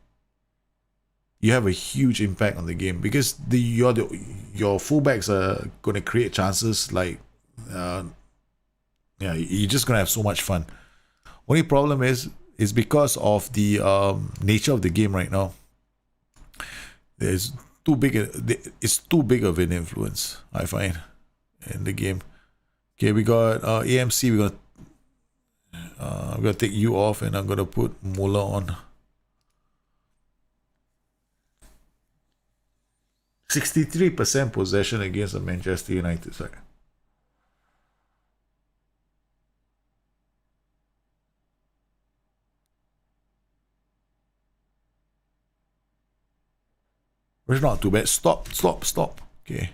Speaker 1: you have a huge impact on the game because your fullbacks are going to create chances like you're just going to have so much fun. Only problem is because of the nature of the game right now. It's too big of an influence, I find, in the game. Okay, we got AMC. I'm gonna take you off, and I'm gonna put Muller on. 63% possession against the Manchester United side. It's not too bad. Stop. Okay.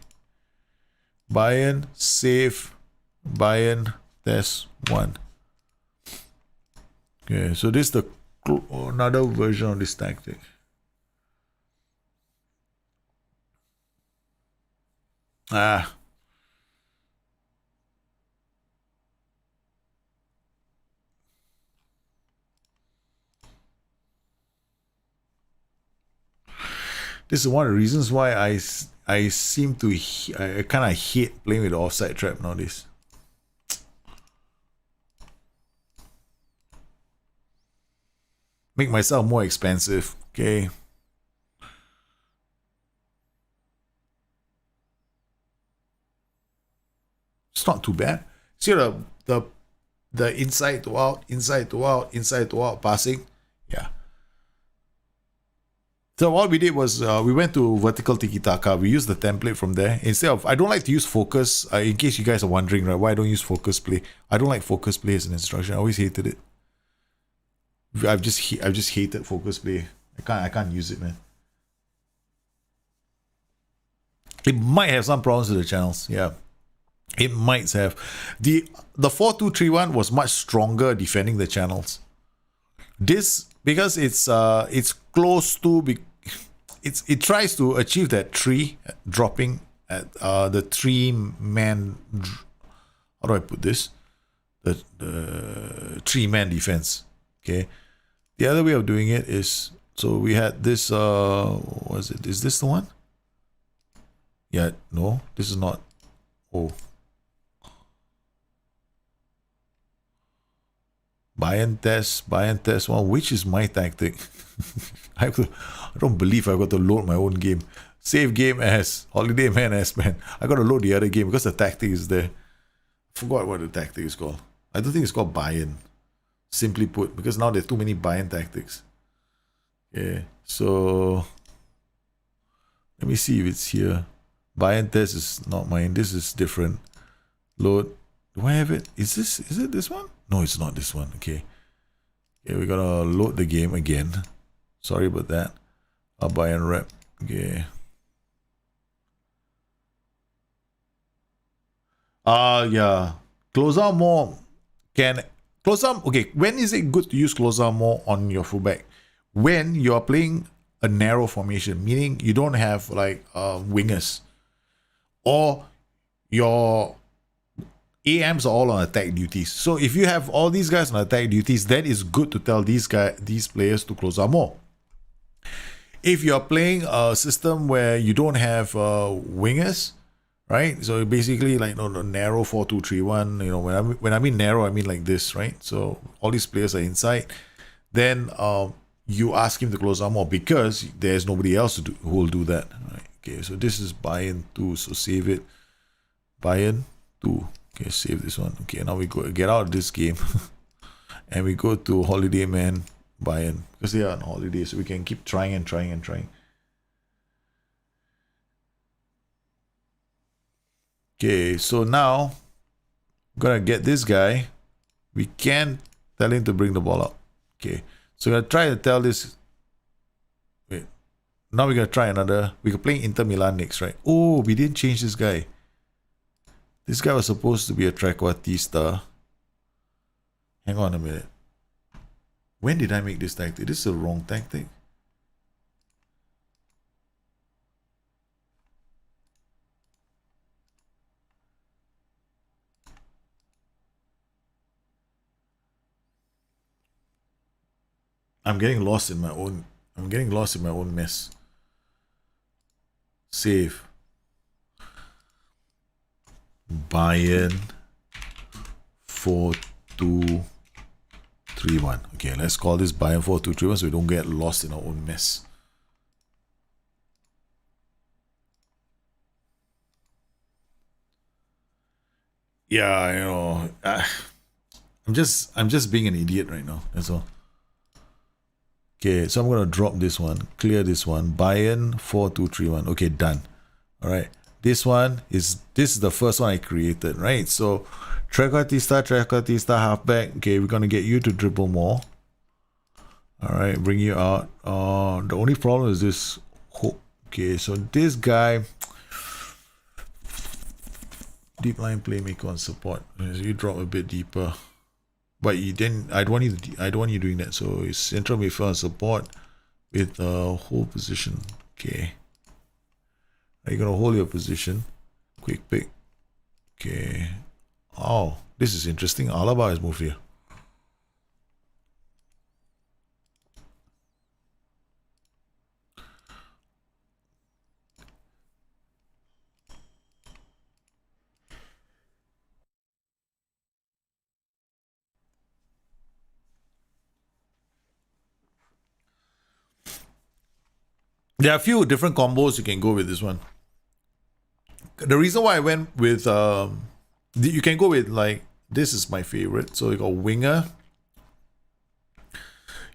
Speaker 1: Bayern, save. Bayern, test 1. Okay, so this is another version of this tactic. This is one of the reasons why I seem to I kind of hate playing with the offside trap nowadays. Make myself more expensive. Okay. It's not too bad. See the inside to out, inside to out, inside to out passing. Yeah. So what we did was we went to vertical tiki-taka. We used the template from there. Instead of, I don't like to use focus. In case you guys are wondering, right, why I don't use focus play. I don't like focus play as an instruction. I always hated it. I've just hated focus play. I can't use it, man. It might have some problems with the channels. Yeah. It might have. The 4-2-3-1 was much stronger defending the channels. This, because it's close to, it tries to achieve that tree dropping at the 3-man, how do I put this, the 3-man defense. Okay, the other way of doing it is, so we had this what was it, is this the one? Yeah, no, this is not. Oh, Bayern test one. Which is my tactic? I don't believe I got to load my own game. Save game as Holiday Man as man. I got to load the other game because the tactic is there. Forgot what the tactic is called. I don't think it's called Bayern. Simply put, because now there's too many Bayern tactics. Okay, so let me see if it's here. Bayern test is not mine. This is different. Load. Do I have it? Is it this one? No, it's not this one. Okay. Okay, we gotta load the game again. Sorry about that. Bayern rep. Okay. Yeah. Close out more can close out. Okay, when is it good to use close out more on your fullback? When you are playing a narrow formation, meaning you don't have like wingers, or your AMs are all on attack duties. So if you have all these guys on attack duties, then it's good to tell these players to close out more. If you're playing a system where you don't have wingers, right? So basically like the narrow 4-2-3-1. You know, when I mean narrow, I mean like this, right? So all these players are inside. Then you ask him to close out more because there's nobody else who will do that. Right? Okay, so this is Bayern 2. So save it. Bayern 2. Okay, save this one. Okay, now we go get out of this game and we go to Holiday Man Bayern because they are on holiday, so we can keep trying and trying and trying. Okay, so now I'm gonna get this guy. We can tell him to bring the ball up. Okay, so we're gonna try to tell this. Wait, now we're gonna try another. We're playing Inter Milan next, right? Oh, we didn't change this guy. This guy was supposed to be a trequartista. Hang on a minute. When did I make this tactic? This is the wrong tactic. I'm getting lost in my own mess. Save. Bayern 4-2-3-1. Okay, let's call this Bayern 4-2-3-1 so we don't get lost in our own mess. Yeah, you know, I'm just being an idiot right now. That's all. Okay, so I'm gonna drop this one, clear this one. Bayern 4-2-3-1. Okay, done. All right. This is the first one I created, right? So trequartista, halfback. Okay, we're gonna get you to dribble more. All right, bring you out. The only problem is this. Okay, so this guy, deep line playmaker on support. You drop a bit deeper, but you didn't. I don't want you doing that. So it's central midfield on support with the whole position. Okay. You're gonna hold your position. Quick pick. Okay. Oh, this is interesting. Alaba has moved here. There are a few different combos you can go with this one. The reason why I went with you can go with like this is my favorite. So you got winger.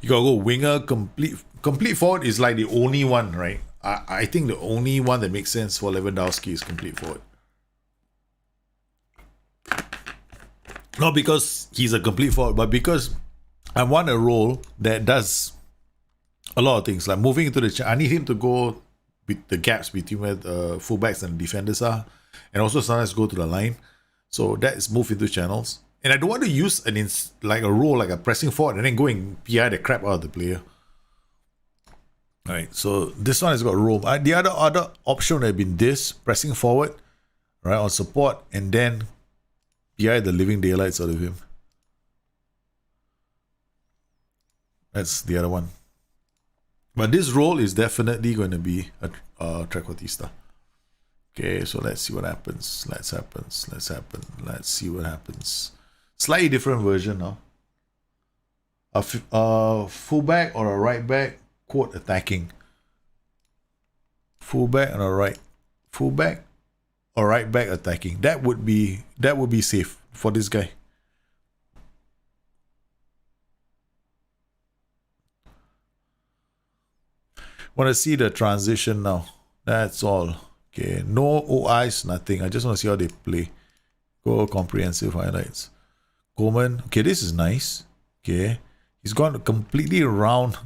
Speaker 1: You gotta go winger. Complete forward is like the only one, right? I think the only one that makes sense for Lewandowski is complete forward. Not because he's a complete forward, but because I want a role that does a lot of things, like moving into the. I need him to go with the gaps between where the fullbacks and defenders are, and also sometimes go to the line. So that is move into channels. And I don't want to use like a role like a pressing forward and then go and PI the crap out of the player. Alright, so this one has got roam. The other option would have been this, pressing forward, right, on support, and then PI the living daylights out of him. That's the other one. But this role is definitely going to be a Trequartista. Okay, so let's see what happens. Let's see what happens. Slightly different version now. A fullback or a right back, quote, attacking. Fullback and a right. Fullback or right back attacking. That would be safe for this guy. Want to see the transition now. That's all. Okay, no OIs, nothing. I just want to see how they play. Go comprehensive highlights. Coleman. Okay, this is nice. Okay. He's gone completely around.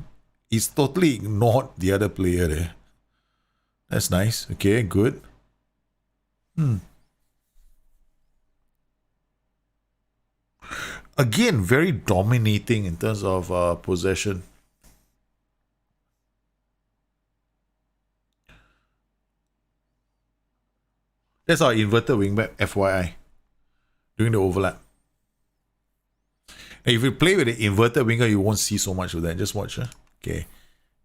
Speaker 1: He's totally ignored the other player there. That's nice. Okay, good. Again, very dominating in terms of possession. That's our inverted wingback, FYI. Doing the overlap. And if you play with the inverted winger, you won't see so much of that. Just watch. Okay.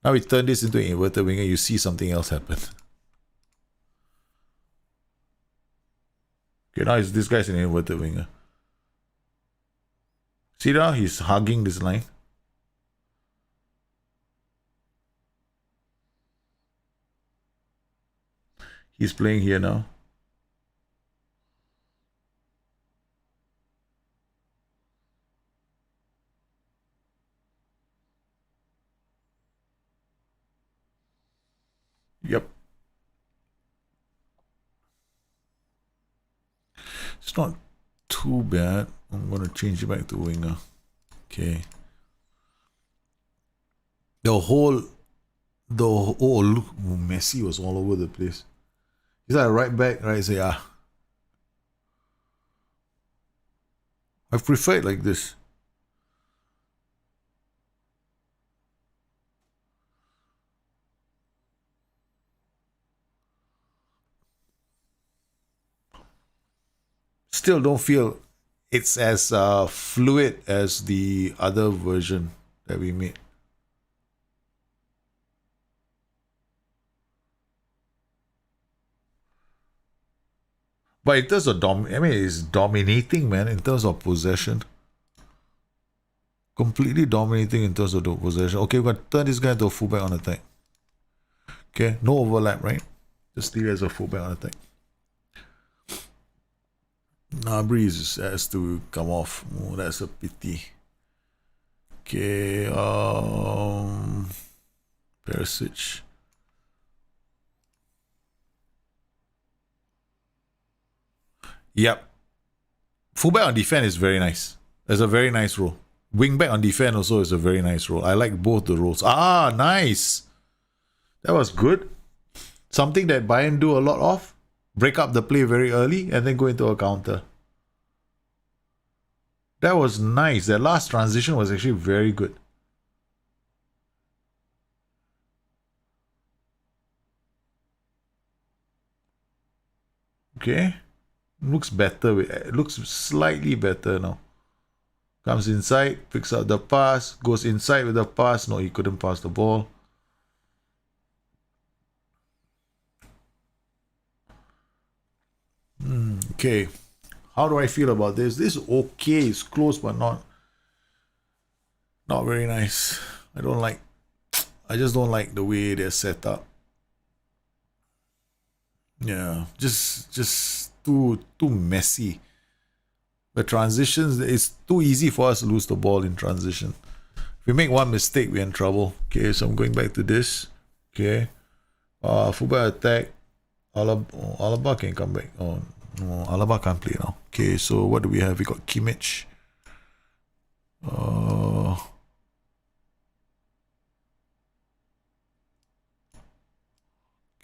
Speaker 1: Now we turn this into an inverted winger, you see something else happen. Okay, now this guy's an inverted winger. See now, he's hugging this line. He's playing here now. Yep. It's not too bad. I'm going to change it back to winger. Okay. Oh, look, Messi was all over the place. He's like right back, right? Say, I prefer it like this. Still don't feel it's as fluid as the other version that we made. But in terms of it's dominating, man, in terms of possession. Completely dominating in terms of the possession. Okay, we're going to turn this guy into a fullback on attack. Okay, no overlap, right? Just leave it as a fullback on attack. Breeze has to come off. Oh, that's a pity. Okay, Perisic. Yep. Fullback on defense is very nice. That's a very nice role. Wingback on defense also is a very nice role. I like both the roles. Ah, nice. That was good. Something that Bayern do a lot of. Break up the play very early and then go into a counter. That was nice. That last transition was actually very good. Okay. Looks better. It looks slightly better now. Comes inside, picks up the pass, goes inside with the pass. No, he couldn't pass the ball. Okay. How do I feel about this? This is okay. It's close, but not very nice. I just don't like the way they're set up. Yeah, just too messy. The transitions, it's too easy for us to lose the ball in transition. If we make one mistake, we're in trouble. Okay, so I'm going back to this. Okay. Fullback attack. Alaba can come back. Oh, no, Alaba can't play now. Okay, so what do we have? We got Kimmich.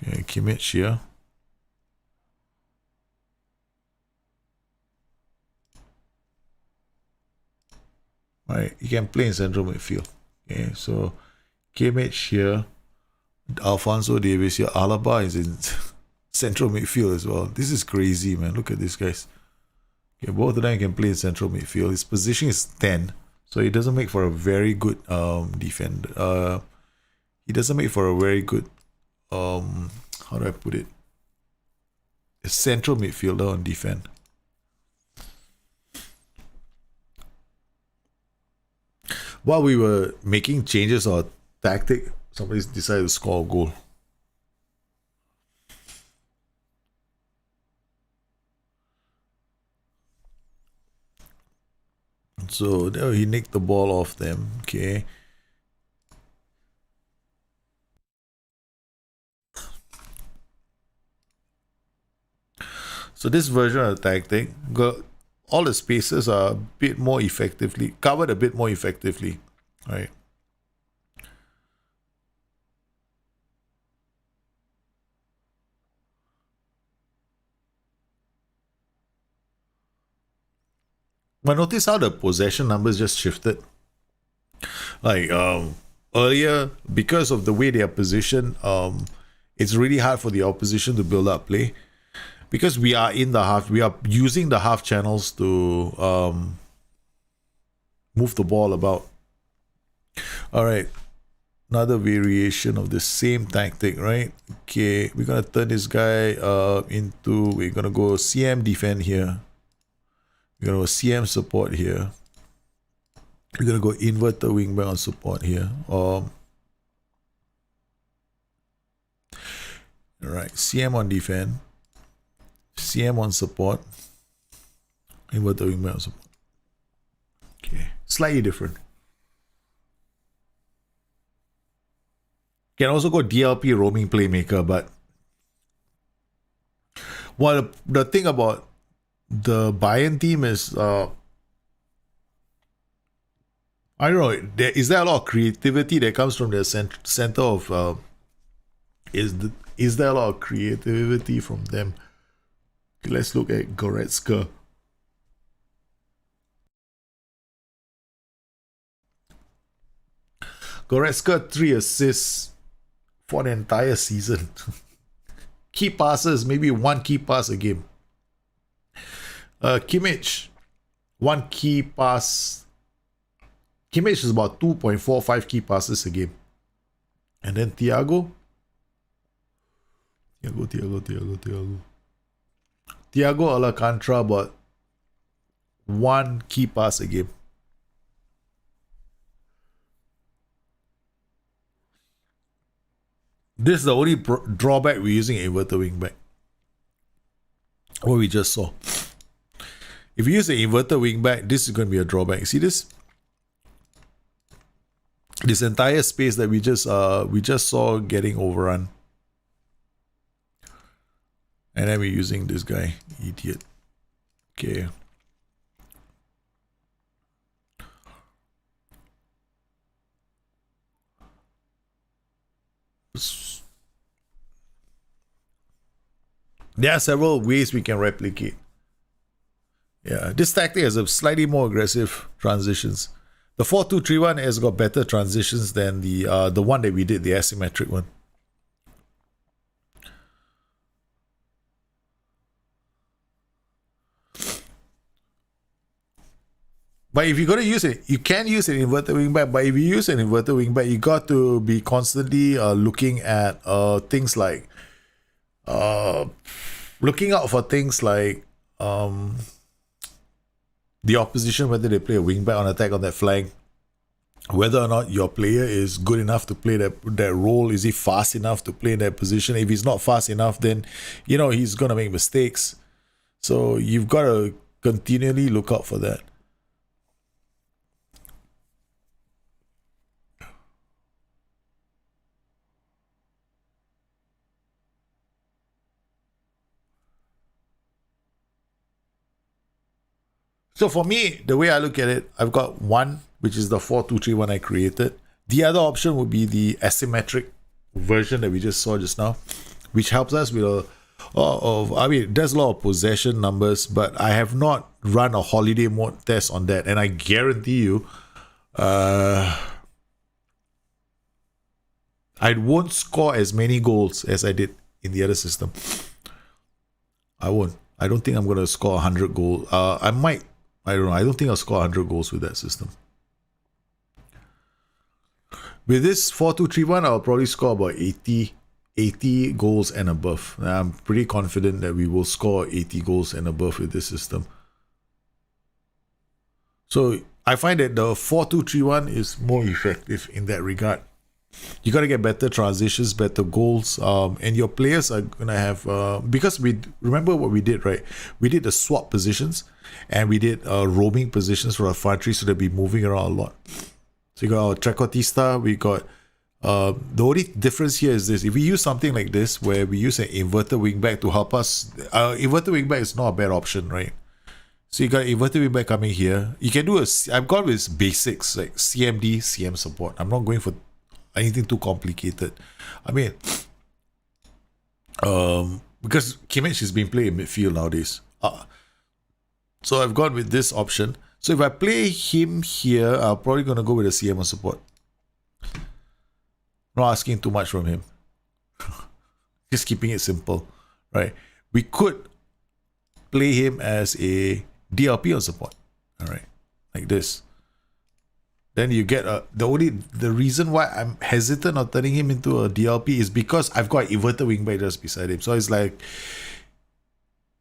Speaker 1: Okay, Kimmich here. Right, you can play in central midfield. Okay, so Kimmich here. Alfonso Davies here. Alaba is in central midfield as well. This is crazy, man. Look at these guys. Okay, both of them can play in central midfield. His position is 10, so it doesn't make for a very good defender. He doesn't make for a very good how do I put it? A central midfielder on defense. While we were making changes or tactic, somebody decided to score a goal. So there he nicked the ball off them. Okay. So this version of the tactic got all the spaces are a bit more effectively covered, a bit more effectively, right? But notice how the possession numbers just shifted. Like earlier, because of the way they are positioned, it's really hard for the opposition to build up play. Because we are in the half, we are using the half channels to move the ball about. All right, another variation of the same tactic, right? Okay, we're gonna turn this guy into. We're gonna go CM defend here. We're gonna go CM support here. We're gonna go invert the wingback on support here. All right, CM on defend. CM on support. Invert the wingback on support. Okay, slightly different. Can also go DLP roaming playmaker, but well, the thing about the Bayern team is I don't know. Is there a lot of creativity that comes from the center of? Is there a lot of creativity from them? Okay, let's look at Goretzka. Goretzka 3 assists for the entire season. Key passes, maybe one key pass a game. Kimmich, one key pass. Kimmich is about 2.45 key passes a game. And then Thiago Alcantara, about one key pass a game. This is the only drawback we're using inverter wingback. What we just saw. If you use the inverter wingback, this is going to be a drawback. See this? This entire space that we just saw getting overrun. And then we're using this guy, idiot. Okay. There are several ways we can replicate. Yeah, this tactic has a slightly more aggressive transitions. The 4-2-3-1 has got better transitions than the one that we did, the asymmetric one. But if you're going to use it, you can use an inverted wingback. But if you use an inverted wingback, you got to be constantly looking at things like looking out for things like the opposition, whether they play a wingback on attack on that flank, whether or not your player is good enough to play that role. Is he fast enough to play that position? If he's not fast enough, then he's gonna make mistakes. So you've got to continually look out for that. So for me, the way I look at it, I've got one, which is the 4-2-3-1 I created. The other option would be the asymmetric version that we just saw just now, which helps us with there's a lot of possession numbers, but I have not run a holiday mode test on that, and I guarantee you, I won't score as many goals as I did in the other system. I won't. I don't think I'm going to score 100 goals. I might. I don't know. I don't think I'll score 100 goals with that system. With this 4-2-3-1, I'll probably score about 80 goals and above. I'm pretty confident that we will score 80 goals and above with this system. So I find that the 4-2-3-1 is more effective in that regard. You got to get better transitions, better goals, and your players are going to have, because we remember what we did, right? We did the swap positions, and we did roaming positions for our front three, so they'll be moving around a lot. So you got our Trequartista, we got, the only difference here is this: if we use something like this, where we use an inverted wingback to help us, inverted wingback is not a bad option, right? So you got inverted wingback coming here. You can do I've gone with basics, like CMD, CM support. I'm not going for anything too complicated. I mean, because Kimmich is being played in midfield nowadays. So I've gone with this option. So if I play him here, I'm probably going to go with a CM support. Not asking too much from him. Just keeping it simple, right? We could play him as a DLP on support, all right, like this. Then you get the reason why I'm hesitant on turning him into a DLP is because I've got inverted wingback just beside him. So it's like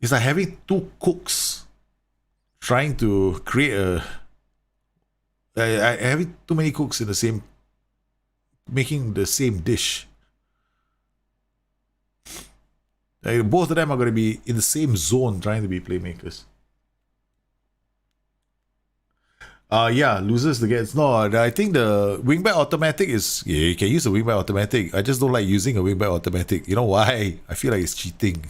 Speaker 1: having two cooks trying to create having too many cooks in the same, making the same dish. Both of them are going to be in the same zone trying to be playmakers. Yeah, loses the gates. No, I think the wingback automatic is, yeah, you can use a wingback automatic. I just don't like using a wingback automatic. You know why? I feel like it's cheating.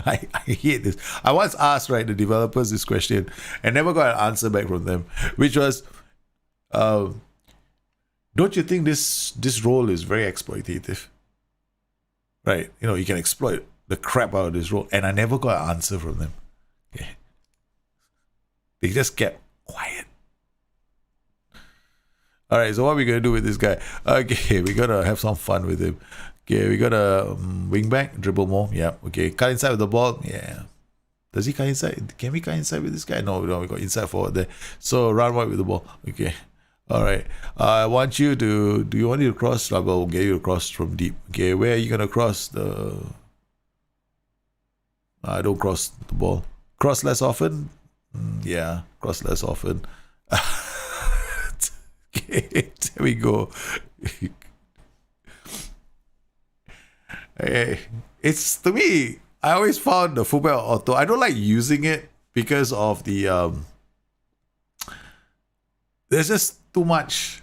Speaker 1: I hate this. I once asked, right, the developers this question and never got an answer back from them, which was, don't you think this role is very exploitative? Right, you can exploit the crap out of this role, and I never got an answer from them. Okay. They just kept quiet. All right, so what are we going to do with this guy? Okay, we're going to have some fun with him. Okay, we got a wing back, dribble more. Yeah, okay. Cut inside with the ball. Yeah. Does he cut inside? Can we cut inside with this guy? No, we got inside forward there. So run wide with the ball. Okay. All right. I want you to, do you want you to cross? We'll get you to cross from deep. Okay, where are you going to cross the... I don't cross the ball. Cross less often? Yeah, cross less often. Okay, there we go. It's, to me, I always found the fullback auto, I don't like using it because of the there's just too much,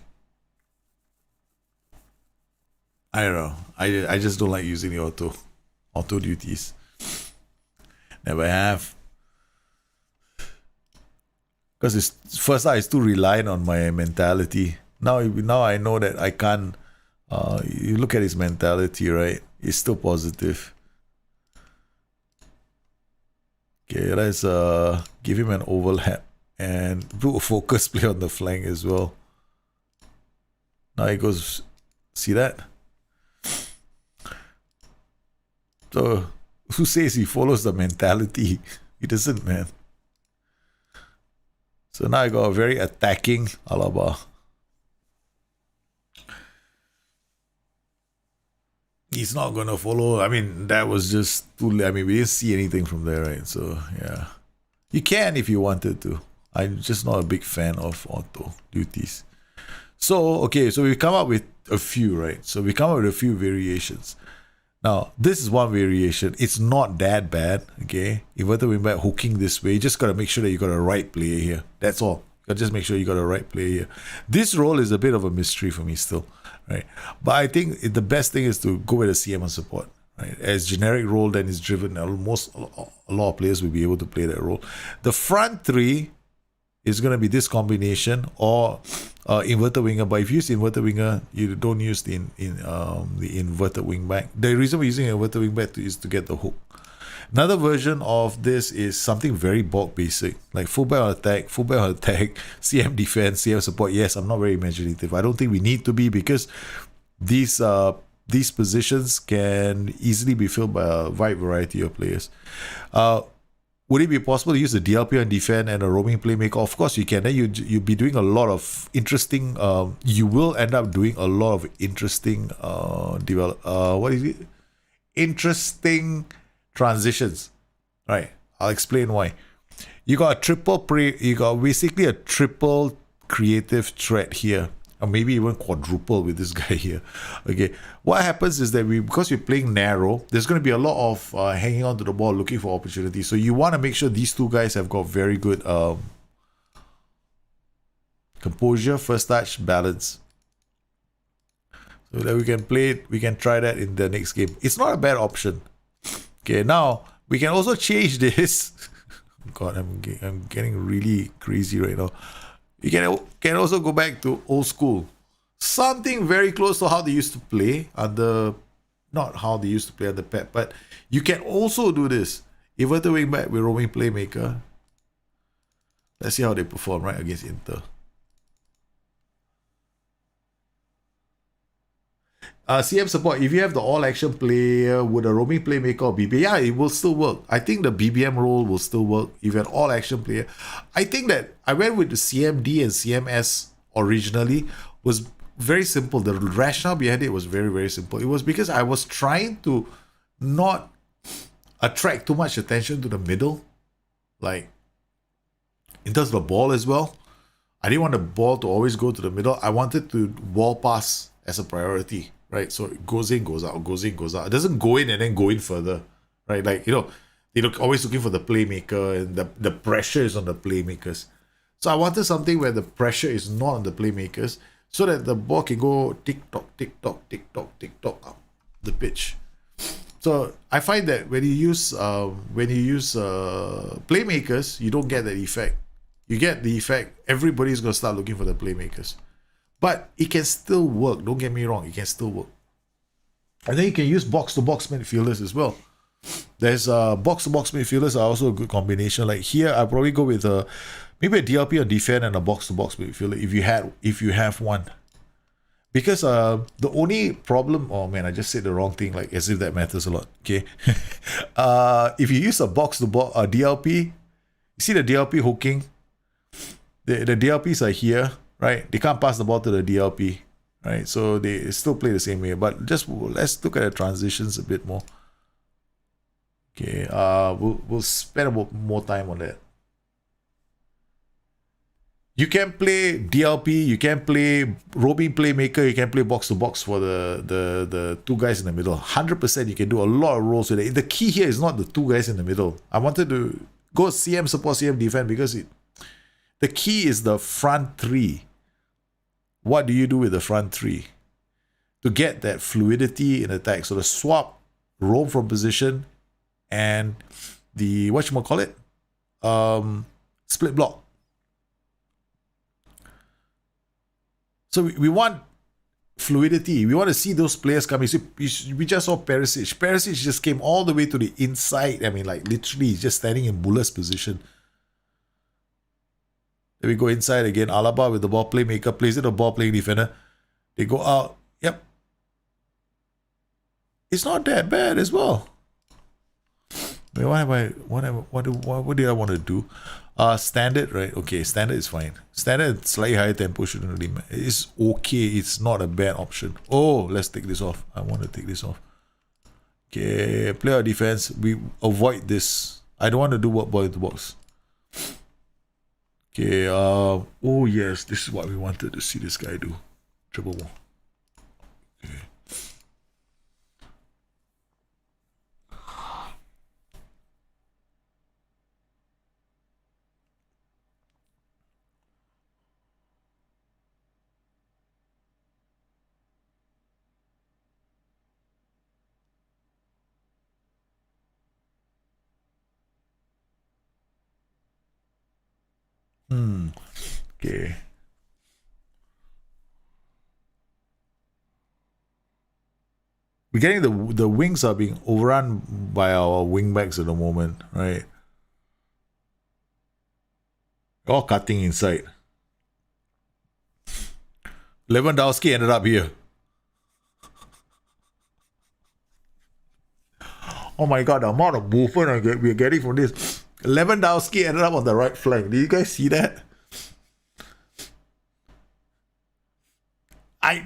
Speaker 1: I don't know, I just don't like using the auto duties. Never have, because it's first I too reliant on my mentality. Now I know that I can't. You look at his mentality, right? It's still positive. Okay, let's give him an overlap and do a focus play on the flank as well. Now he goes, see that? So who says he follows the mentality? He doesn't, man. So now I got a very attacking Alaba. He's not going to follow. I mean, that was just too late. I mean, we didn't see anything from there, right? So, yeah. You can if you wanted to. I'm just not a big fan of auto duties. So, okay, so we come up with a few, right? So we come up with a few variations. Now, this is one variation. It's not that bad, okay? Inverted wingback hooking this way. You just got to make sure that you got a right player here. That's all. You got to just make sure you got a right player here. This role is a bit of a mystery for me still, right? But I think the best thing is to go with a CM on support, right? As generic role, then is driven. Almost a lot of players will be able to play that role. The front three is going to be this combination or inverted winger. But if you use inverted winger, you don't use the inverted wingback. The reason we're using inverted wingback is to get the hook. Another version of this is something very bulk basic, like fullback on attack, CM defense, CM support. Yes, I'm not very imaginative. I don't think we need to be, because these positions can easily be filled by a wide variety of players. Would it be possible to use the DLP on defend and a roaming playmaker? Of course you can. Then you'll be doing a lot of interesting. You will end up doing a lot of interesting interesting transitions. Right. I'll explain why. You got a triple you got basically a triple creative threat here. Or maybe even quadruple with this guy here. Okay, what happens is that because we're playing narrow, there's going to be a lot of hanging on to the ball, looking for opportunities. So you want to make sure these two guys have got very good composure, first touch, balance. So that we can play it, we can try that in the next game. It's not a bad option. Okay, now we can also change this. God, I'm getting really crazy right now. You can also go back to old school. Something very close to how they used to play not how they used to play under Pep, but you can also do this. Inverted wingback with roaming playmaker. Let's see how they perform right against Inter. CM support, if you have the all-action player with a roaming playmaker or BBM, yeah, it will still work. I think the BBM role will still work if you have an all-action player. I think that I went with the CMD and CMS originally was very simple. The rationale behind it was very, very simple. It was because I was trying to not attract too much attention to the middle, like in terms of the ball as well. I didn't want the ball to always go to the middle. I wanted to ball pass as a priority. Right, so it goes in, goes out, goes in, goes out. It doesn't go in and then go in further, right? Like, they look always looking for the playmaker, and the pressure is on the playmakers. So I wanted something where the pressure is not on the playmakers, so that the ball can go tick tock, tick tock, tick tock, tick tock up the pitch. So I find that when you use playmakers, you don't get that effect. You get the effect everybody's gonna start looking for the playmakers. But it can still work. Don't get me wrong. It can still work. And then you can use box-to-box midfielders as well. There's box-to-box midfielders are also a good combination. Like here, I'll probably go with maybe a DLP on defend and a box-to-box midfielder if you have one. Because the only problem, oh man, I just said the wrong thing, like as if that matters a lot. Okay, if you use a box-to-box DLP, you see the DLP hooking. The DLPs are here. Right, they can't pass the ball to the DLP, right? So they still play the same way. But just let's look at the transitions a bit more. Okay, we'll spend a bit more time on that. You can play DLP, you can play roaming playmaker, you can play box to box for the two guys in the middle. 100% you can do a lot of roles with it. The key here is not the two guys in the middle. I wanted to go CM support, CM defend because the key is the front three. What do you do with the front three to get that fluidity in attack? So the swap, roam from position, and the split block. So we want fluidity. We want to see those players coming. We just saw Perisic. Perisic just came all the way to the inside. I mean, like literally, he's just standing in Buller's position. Then we go inside again. Alaba with the ball playmaker plays it a ball playing defender. They go out. Yep. It's not that bad as well. Wait, what did I want to do? Standard, right? Okay, standard is fine. Standard slightly higher tempo shouldn't really matter. It's okay. It's not a bad option. Oh, let's take this off. I want to take this off. Okay, player defense. We avoid this. I don't want to do what ball into box. Okay, oh yes, this is what we wanted to see this guy do. Triple ball. Okay. Okay. We're getting the wings are being overrun by our wingbacks at the moment, right? All cutting inside. Lewandowski ended up here. Oh my god, the amount of movement we're getting from this. Lewandowski ended up on the right flank. Did you guys see that?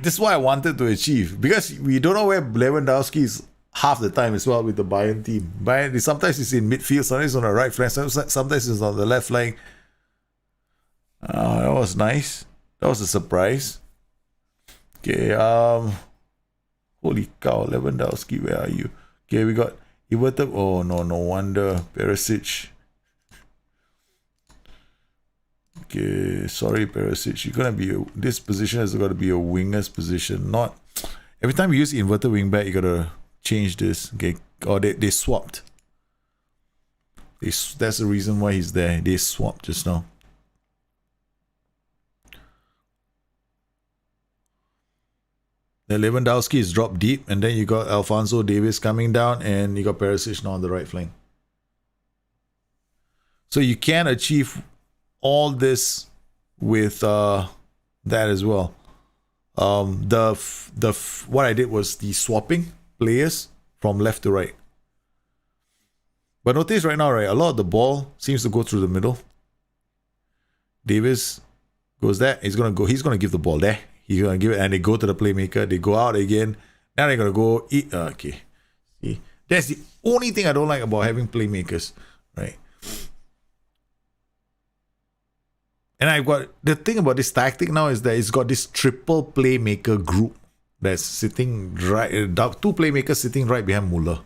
Speaker 1: This is what I wanted to achieve, because we don't know where Lewandowski is half the time as well with the Bayern team. Bayern, sometimes he's in midfield, sometimes he's on the right flank, sometimes he's on the left flank. That was nice. That was a surprise. Okay, holy cow, Lewandowski, where are you? Okay, we got inverted. Oh no, no wonder. Perisic. Okay, sorry, Perisic. You're gonna be this position has got to be a winger's position. Not every time you use inverted wing back, you gotta change this. Okay, or they swapped. That's the reason why he's there. They swapped just now. The Lewandowski is dropped deep, and then you got Alphonso Davies coming down, and you got Perisic now on the right flank. So you can achieve all this with that as well. What I did was the swapping players from left to right. But notice right now, right, a lot of the ball seems to go through the middle. Davis goes there. He's gonna give the ball there. He's gonna give it, and they go to the playmaker. They go out again. Now they're gonna go eat. Okay, see, that's the only thing I don't like about having playmakers, right? And I've got the thing about this tactic now is that it's got this triple playmaker group that's sitting right, two playmakers sitting right behind Muller.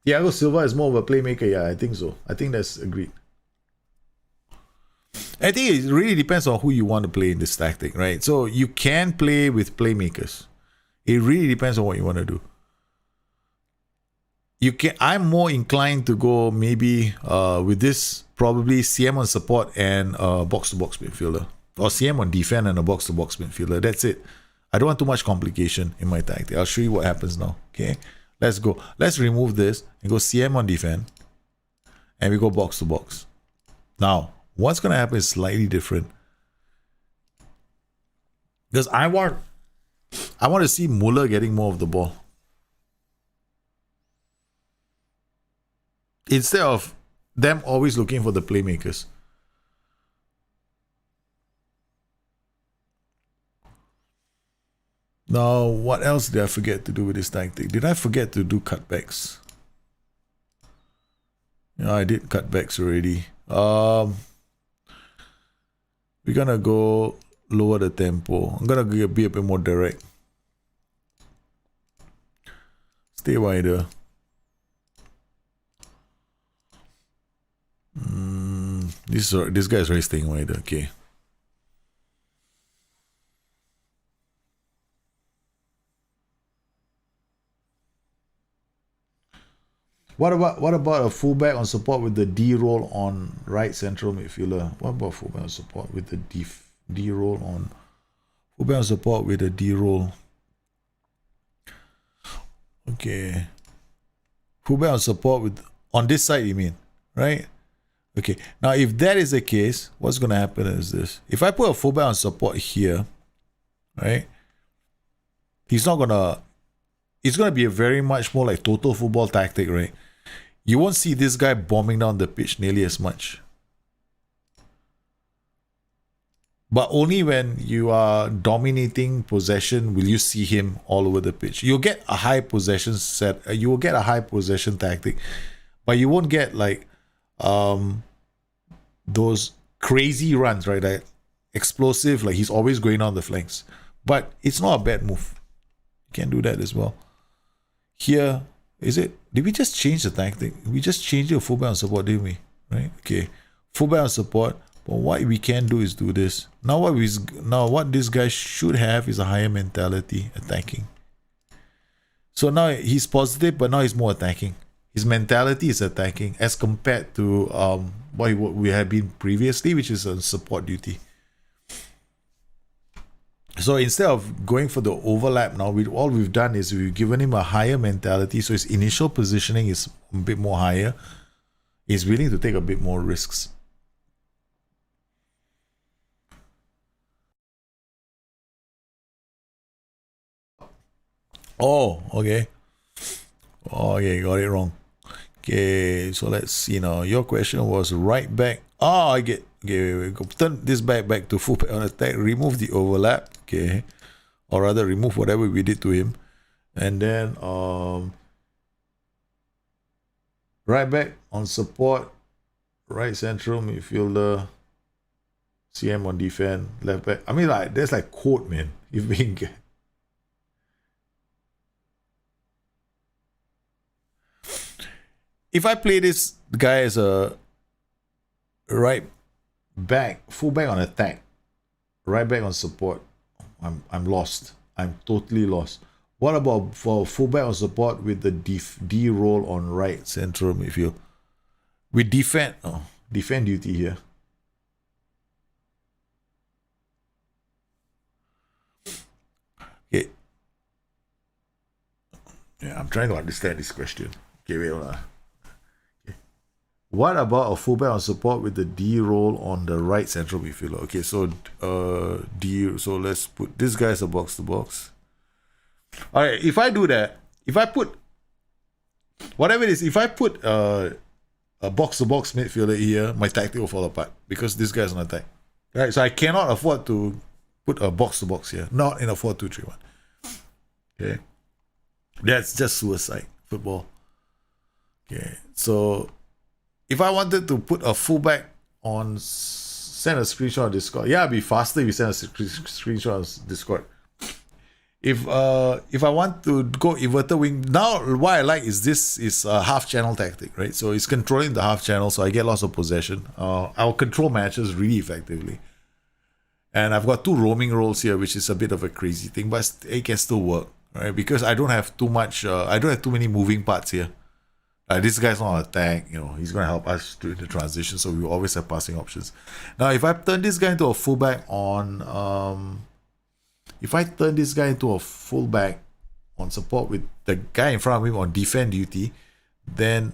Speaker 1: Thiago Silva is more of a playmaker. Yeah, I think so. I think that's agreed. I think it really depends on who you want to play in this tactic, right? So you can play with playmakers. It really depends on what you want to do. I'm more inclined to go maybe with this, probably CM on support and box-to-box midfielder. Or CM on defend and a box-to-box midfielder. That's it. I don't want too much complication in my tactic. I'll show you what happens now. Okay, let's go. Let's remove this and go CM on defend. And we go box-to-box. Now, what's going to happen is slightly different. Because I want to see Muller getting more of the ball. Instead of them always looking for the playmakers. Now, what else did I forget to do with this tactic? Did I forget to do cutbacks? Yeah, I did cutbacks already. We're gonna go lower the tempo. I'm gonna be a bit more direct. Stay wider. This guy is already staying wider. Okay. What about a fullback on support with the D role on right central midfielder? What about fullback on support with the D role on fullback on support with the D role? Okay. Fullback on support with on this side, you mean, right? Okay. Now, if that is the case, what's going to happen is this: if I put a fullback on support here, right? It's going to be a very much more like total football tactic, right? You won't see this guy bombing down the pitch nearly as much. But only when you are dominating possession will you see him all over the pitch. You'll get a high possession set. You will get a high possession tactic, but you won't get like those crazy runs, right? Like explosive, like he's always going on the flanks. But it's not a bad move. You can do that as well. Here, is it? Did we just change the tactic? We just changed the fullback on support, didn't we? Right? Okay. Fullback on support. But what we can do is do this. Now what this guy should have is a higher mentality attacking. So now he's positive, but now he's more attacking. His mentality is attacking as compared to what we had been previously, which is a support duty. So instead of going for the overlap now, all we've done is we've given him a higher mentality, so his initial positioning is a bit more higher. He's willing to take a bit more risks. Oh, okay. Oh, okay, got it wrong. Okay, so let's see now. Your question was right back. Oh, I get. Okay, wait. Turn this back to fullback on attack. Remove the overlap. Okay, or rather, remove whatever we did to him, and then right back on support, right central midfielder, CM on defense, left back. I mean, like there's like code, man. You've been. If I play this guy as a right back, full back on attack, right back on support, I'm lost. I'm totally lost. What about for full back on support with the D role on right central midfield? We defend duty here. Okay. Yeah, I'm trying to understand this question. Okay, wait, hold on. What about a fullback on support with the D role on the right central midfielder? Okay, so D. So let's put this guy as a box to box. All right, if I do that, if I put whatever it is, if I put a box to box midfielder here, my tactic will fall apart because this guy's on attack. Right, so I cannot afford to put a box to box here, not in a 4-2-3-1. Okay, that's just suicide football. Okay, so. If I wanted to put a fullback on, send a screenshot of Discord. Yeah, it'd be faster if you send a screenshot of Discord. If I want to go inverted wing, now what I like is this is a half channel tactic, right? So it's controlling the half channel, so I get lots of possession. I'll control matches really effectively. And I've got two roaming roles here, which is a bit of a crazy thing, but it can still work, right? Because I don't have too much, I don't have too many moving parts here. This guy's not on attack, he's going to help us during the transition, so we always have passing options. Now, if I turn this guy into a fullback on, support with the guy in front of him on defend duty, then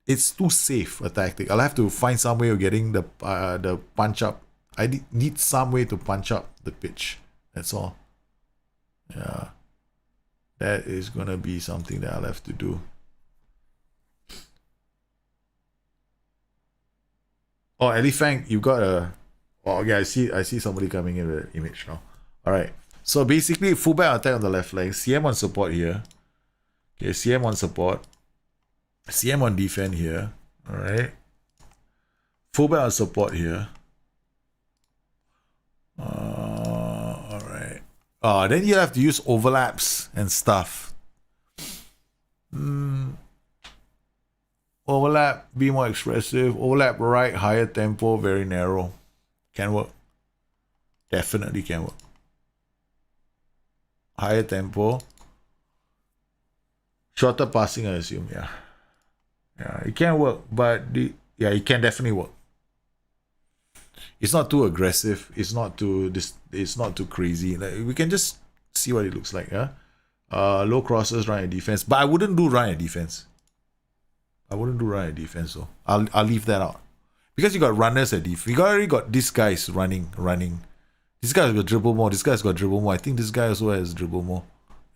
Speaker 1: it's too safe a tactic. I'll have to find some way of getting the punch up. I need some way to punch up the pitch. That's all. Yeah, that is going to be something that I'll have to do. Oh, Elifang, you got a. Oh, yeah, I see somebody coming in with the image now. All right. So basically, fullback attack on the left flank, CM on support here. Okay, CM on support, CM on defend here. All right. Fullback on support here. All right. Then you have to use overlaps and stuff. Overlap, be more expressive. Overlap right, higher tempo, very narrow. Can work. Definitely can work. Higher tempo. Shorter passing, I assume, yeah. Yeah, it can work, but it can definitely work. It's not too aggressive. It's not too crazy. Like, we can just see what it looks like, yeah. Low crosses, run at defense. But I wouldn't do run at defense. Though. I'll leave that out. Because you got runners at defense. You already got these guys running. This guy's got dribble more. This guy's got dribble more. I think this guy also has dribble more.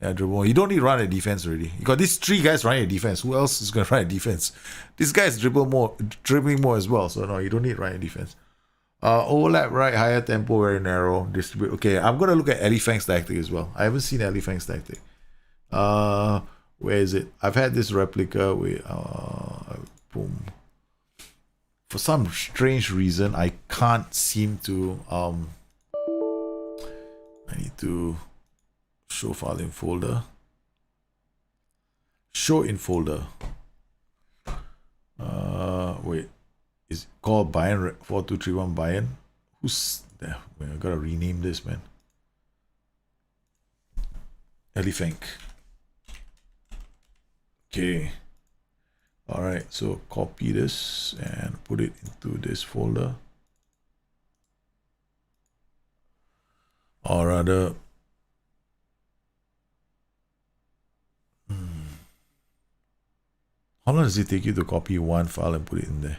Speaker 1: Yeah, dribble more. You don't need run at defense already. You got these three guys running at defense. Who else is going to run at defense? This guy's dribbling more as well. So no, you don't need run at defense. Overlap right, higher tempo, very narrow. Distribute. Okay, I'm gonna look at Elifang's tactic as well. I haven't seen Elifang's tactic. Where is it? I've had this replica with boom. For some strange reason, I can't seem to I need to show file in folder. Show in folder. Wait. Is it called Bayern 4231 Bayern? Who's there? I gotta rename this, man. Elifang. Okay. Alright, so copy this and put it into this folder. Or rather, how long does it take you to copy one file and put it in there?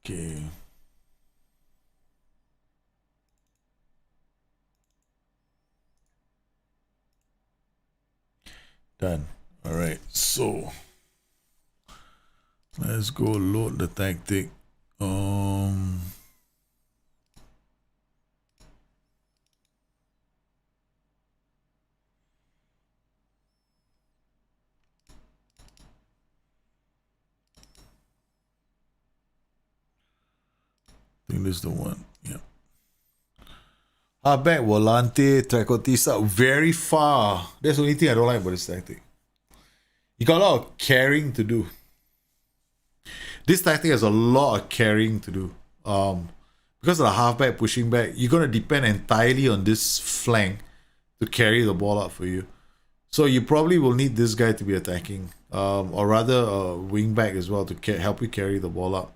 Speaker 1: Okay. Done. All right. So let's go load the tactic. I think this is the one. Yeah. Halfback, volante, tricotista, very far. That's the only thing I don't like about this tactic. You got a lot of carrying to do. This tactic has a lot of carrying to do. Because of the halfback pushing back, you're gonna depend entirely on this flank to carry the ball up for you. So you probably will need this guy to be attacking, or rather a wing back as well to help you carry the ball up.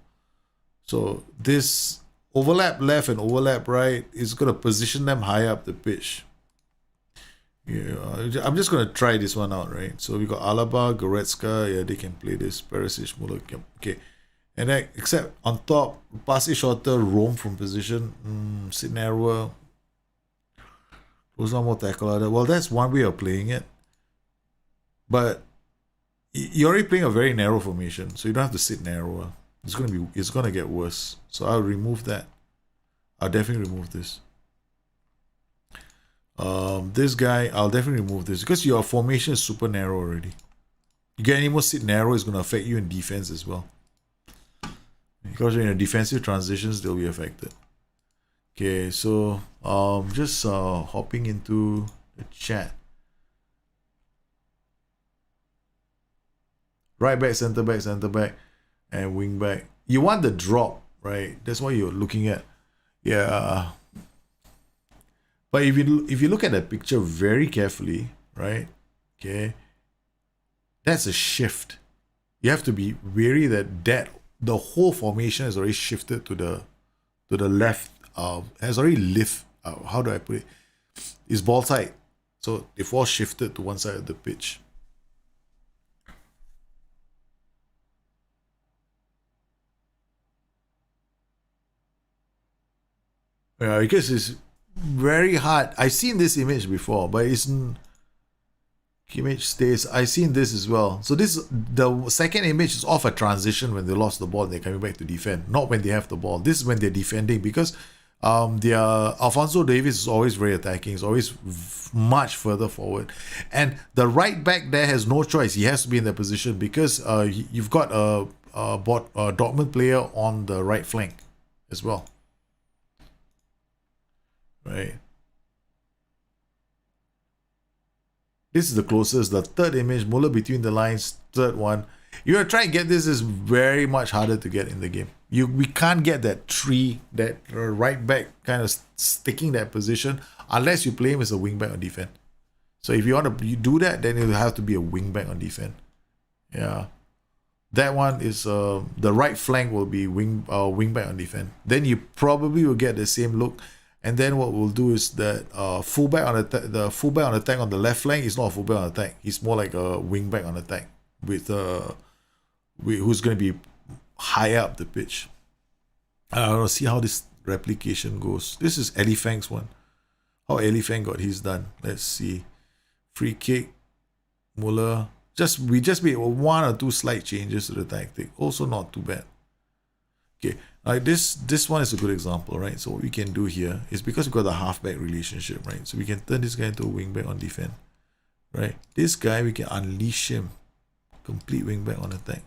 Speaker 1: So this overlap left and overlap right is going to position them high up the pitch. Yeah, I'm just going to try this one out, right? So we got Alaba, Goretzka, yeah, they can play this. Perisic, Muller, okay. And then, except on top, pass it shorter, roam from position, sit narrower. Close down more tackle. Well, that's one way of playing it. But you're already playing a very narrow formation, so you don't have to sit narrower. It's gonna get worse. So I'll remove that. I'll definitely remove this. This guy, I'll definitely remove this because your formation is super narrow already. You get any more sit narrow, it's gonna affect you in defense as well. Because in your defensive transitions, they'll be affected. Okay, so just hopping into the chat. Right back, center back. And wing back. You want the drop, right? That's what you're looking at. Yeah. But if you look at the picture very carefully, right? Okay. That's a shift. You have to be wary that the whole formation has already shifted to the left. Has already lift. How do I put it? It's ball side. So they've all shifted to one side of the pitch. Yeah, because it's very hard. I've seen this image before, but it's image stays. I've seen this as well. So the second image is off a transition when they lost the ball and they're coming back to defend, not when they have the ball. This is when they're defending because Alphonso Davies is always very attacking. He's always much further forward, and the right back there has no choice. He has to be in that position because you've got a Dortmund player on the right flank as well. Right. This is the closest. The third image, Muller between the lines, third one. You're trying to get this is very much harder to get in the game. We can't get that that right back kind of sticking that position unless you play him as a wing back on defense. So if you want to do that, then it'll have to be a wing back on defense. Yeah. That one is the right flank will be wing back on defense. Then you probably will get the same look. And then what we'll do is that fullback on the fullback on attack on the left flank is not a fullback on attack. He's more like a wing back on attack with who's going to be high up the pitch. I don't know, see how this replication goes. This is Ellie Fang's one. How Ellie Fang got his done. Let's see. Free kick, Muller. We just made one or two slight changes to the tactic. Also not too bad. Okay, like this one is a good example, right? So what we can do here is, because we've got the halfback relationship, right? So we can turn this guy into a wingback on defense, right? This guy, we can unleash him. Complete wingback on attack.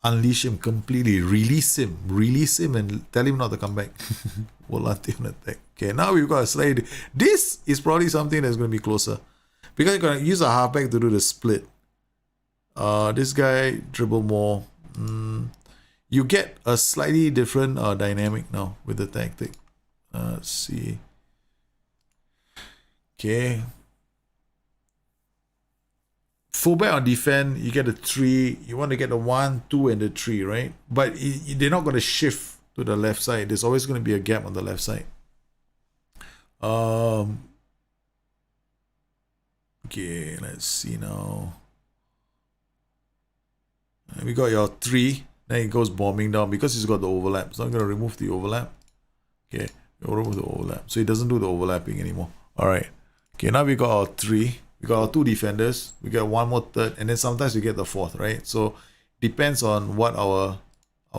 Speaker 1: Unleash him completely. Release him and tell him not to come back. Volante on attack. Okay, now we've got a slide. This is probably something that's going to be closer, because you're going to use a halfback to do the split. This guy dribble more. You get a slightly different dynamic now with the tactic. Let's see. Okay. Fullback on defense, you get a 3. You want to get the 1, 2, and the 3, right? But they're not going to shift to the left side. There's always going to be a gap on the left side. Okay, let's see now. We got your 3. Then it goes bombing down because it's got the overlap. So I'm going to remove the overlap. Okay, we'll remove the overlap. So it doesn't do the overlapping anymore. Alright. Okay, now we got our 3. We got our 2 defenders. We got one more third. And then sometimes we get the 4th, right? So depends on what our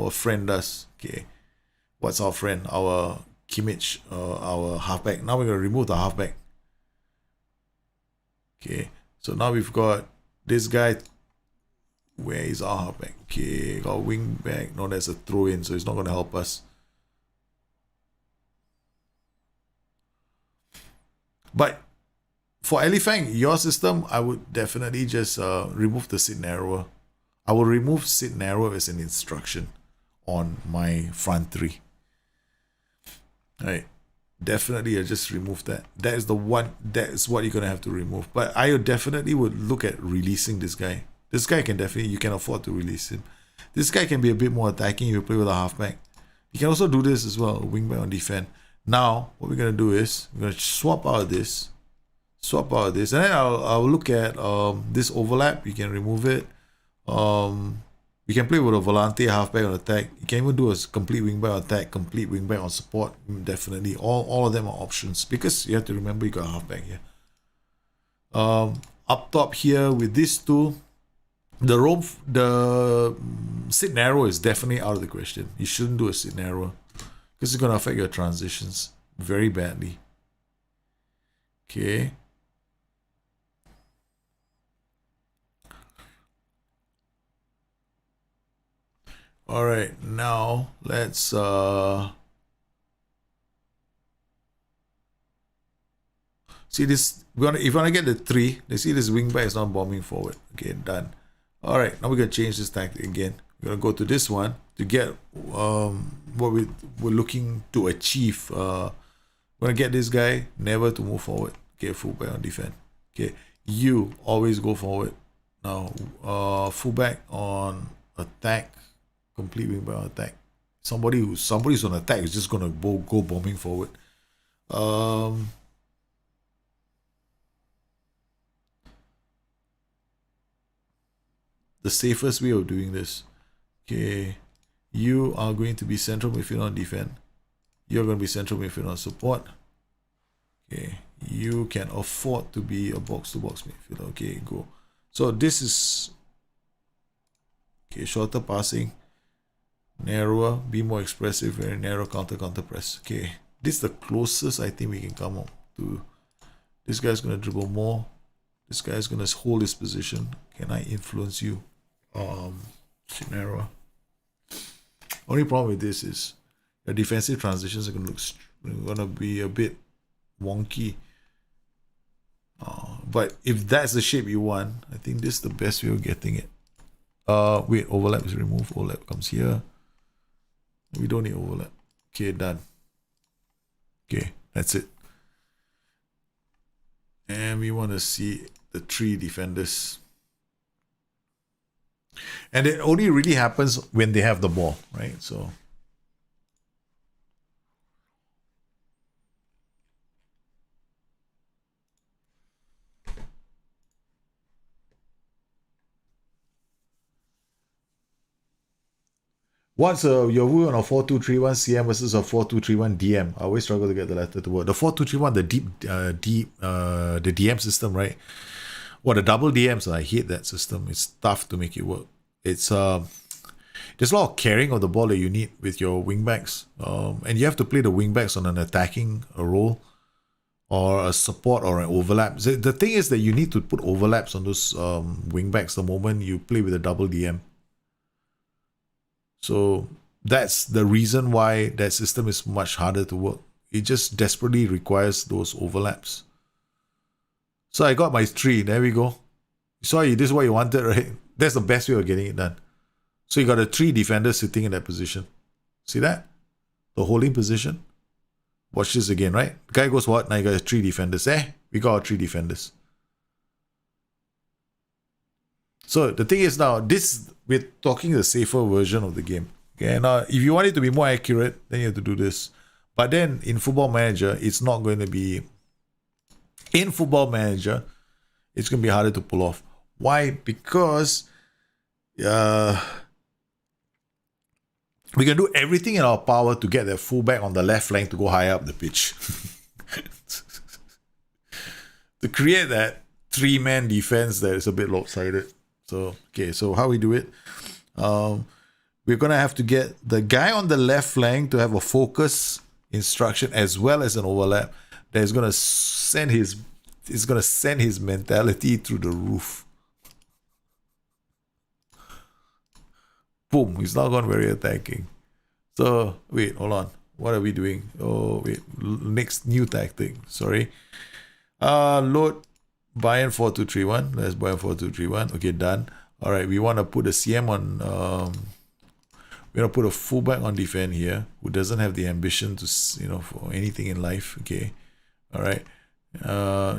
Speaker 1: friend does. Okay. What's our friend? Our Kimmich, our halfback. Now we're going to remove the halfback. Okay. So now we've got this guy. Where is our halfback? Okay, got a wing back. No, that's a throw in, so it's not going to help us. But for Ellie Fang, your system, I would definitely just remove the sit narrower. I will remove sit narrower as an instruction on my front 3. Right. Definitely, I just remove that. That is the one. That is what you're going to have to remove. But I definitely would look at releasing this guy. This guy can definitely, you can afford to release him. This guy can be a bit more attacking if you play with a halfback. You can also do this as well, wingback on defense. Now, what we're going to do is, we're going to swap out this. And then I'll look at this overlap. You can remove it. You can play with a volante, halfback on attack. You can even do a complete wingback on attack, complete wingback on support. Definitely, all of them are options, because you have to remember you got a halfback here. Up top here with these 2, the sit narrow is definitely out of the question. You shouldn't do a sit narrow, because it's going to affect your transitions very badly. Okay. All right, now let's see this. If you want to get the 3, they see this wingback is not bombing forward. Okay, done. All right, now we're gonna change this tactic again. We're gonna go to this one to get what we're looking to achieve. We're gonna get this guy never to move forward. Okay, fullback on defense. Okay, you always go forward. Now, fullback on attack, complete wingback on attack. Somebody's on attack is just gonna go bombing forward. The safest way of doing this. Okay, you are going to be central midfield on defense. You're going to be central midfield on support. Okay, you can afford to be a box-to-box midfielder. Okay, go. So this is, okay, shorter passing, narrower, be more expressive, very narrow counter press. Okay, this is the closest I think we can come up to. This guy's going to dribble more. This guy's going to hold his position. Can I influence you? Narrower. Only problem with this is the defensive transitions are going to be a bit wonky. But if that's the shape you want, I think this is the best way of getting it. Wait, overlap is removed. Overlap comes here. We don't need overlap. Okay, done. Okay, that's it. And we want to see the 3 defenders. And it only really happens when they have the ball, right? So What's your view on a 4231 CM versus a 4231 DM? I always struggle to get the letter to work. The 4231, the DM system, right? Well, the double DMs, I hate that system. It's tough to make it work. It's there's a lot of carrying of the ball that you need with your wingbacks, and you have to play the wingbacks on an attacking role or a support or an overlap. The thing is that you need to put overlaps on those wingbacks the moment you play with a double DM. So that's the reason why that system is much harder to work. It just desperately requires those overlaps. So I got my 3. There we go. Sorry, this is what you wanted, right? That's the best way of getting it done. So you got a 3 defenders sitting in that position. See that? The holding position. Watch this again, right? The guy goes what? Now you got 3 defenders. We got our 3 defenders. So the thing is now, we're talking the safer version of the game. Okay, now if you want it to be more accurate, then you have to do this. But then in Football Manager, it's not going to be. In Football Manager, it's going to be harder to pull off. Why? Because we can do everything in our power to get that fullback on the left flank to go higher up the pitch. To create that 3-man defense that is a bit lopsided. So, okay, so how we do it? We're going to have to get the guy on the left flank to have a focus instruction as well as an overlap that is going to send his mentality through the roof. Boom, he's not gone very attacking. So, wait, hold on. What are we doing? Oh, wait, next new tactic. Sorry. Load Bayern 4231. Let's Bayern 4231. Okay, done. All right, we want to put a CM on. We're gonna put a fullback on defend here who doesn't have the ambition to, for anything in life. Okay, all right.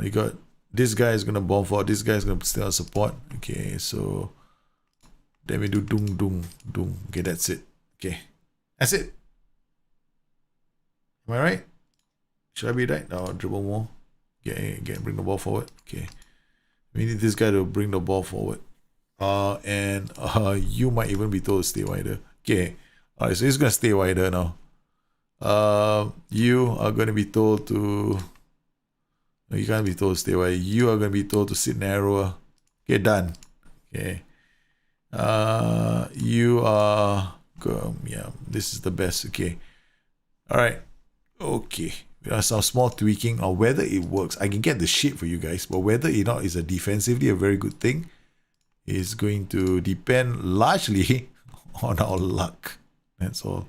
Speaker 1: You got this guy is gonna bomb forward. This guy is gonna stay on support. Okay, so then we do dung dung dung. Okay, that's it. Okay, that's it. Am I right? Should I be right? No, dribble more. Bring the ball forward. Okay. We need this guy to bring the ball forward. And you might even be told to stay wider. Okay. Alright, so he's gonna stay wider now. You are gonna be told to. No, you can't be told to stay wider. You are gonna be told to sit narrower. Okay, done. Okay. You are. Yeah, this is the best. Okay. Alright. Okay. There are some small tweaking on whether it works. I can get the shape for you guys, but whether it not is a defensively a very good thing is going to depend largely on our luck. That's all.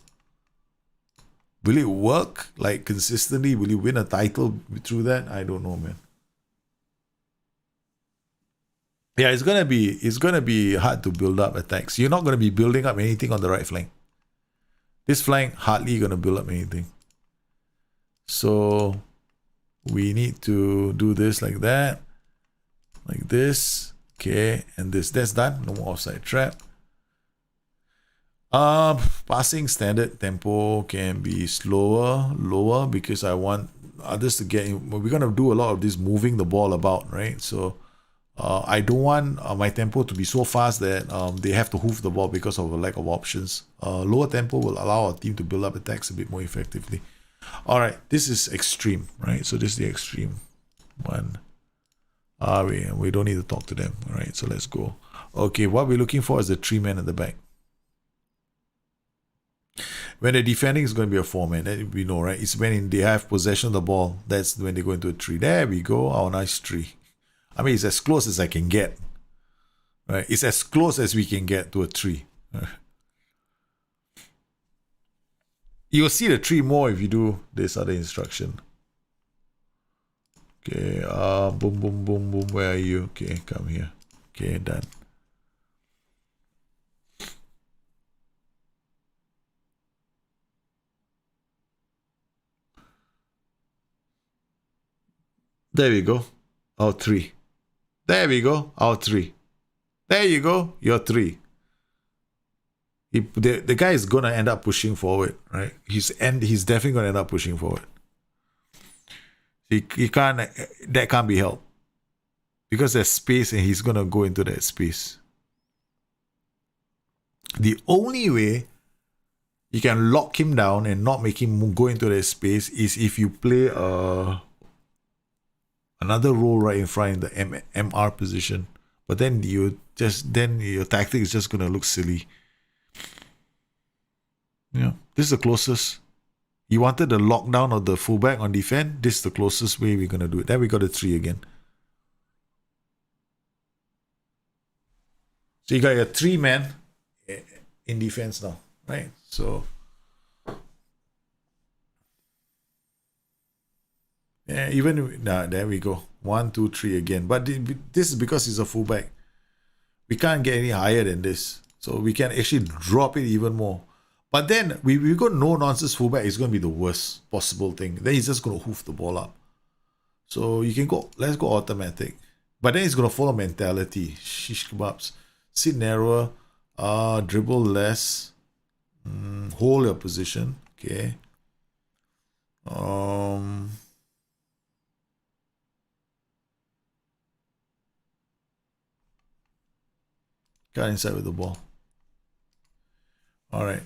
Speaker 1: Will it work like consistently? Will you win a title through that? I don't know, man. Yeah, it's gonna be hard to build up attacks. You're not gonna be building up anything on the right flank. This flank hardly gonna build up anything. So we need to do this like that, like this. Okay, and that's done. No more offside trap. Passing standard tempo can be lower because I want others to get in. We're gonna do a lot of this moving the ball about, right? So I don't want my tempo to be so fast that they have to hoof the ball because of a lack of options. Lower tempo will allow our team to build up attacks a bit more effectively. All right, this is extreme, right? So this is the extreme one. We don't need to talk to them. All right, so let's go. Okay, what we're looking for is the 3-man at the back. When they're defending, it's going to be a 4-man. That we know, right? It's when they have possession of the ball. That's when they go into a 3. There we go. Our nice 3. I mean, it's as close as I can get. Right? It's as close as we can get to a 3. You'll see the 3 more if you do this other instruction. Okay, boom, boom, boom, boom. Where are you? Okay, come here. Okay, done. There we go. Our 3. There we go. Our 3. There you go. Your 3. The guy is gonna end up pushing forward, right? He's definitely gonna end up pushing forward. He can't. That can't be helped because there's space, and he's gonna go into that space. The only way you can lock him down and not make him go into that space is if you play another role right in front in the MR position. But then your tactic is just gonna look silly. Yeah, this is the closest. You wanted the lockdown of the fullback on defense. This is the closest way we're gonna do it. Then we got a 3 again. So you got your 3-man in defense now, right? So yeah, even there we go. 1, 2, 3 again. But this is because he's a fullback. We can't get any higher than this. So we can actually drop it even more. But then we got no nonsense fullback. It's going to be the worst possible thing. Then he's just going to hoof the ball up. So you can go, let's go automatic. But then he's going to follow mentality. Shish kebabs. Sit narrower. Dribble less. Hold your position. Okay. Got inside with the ball. All right.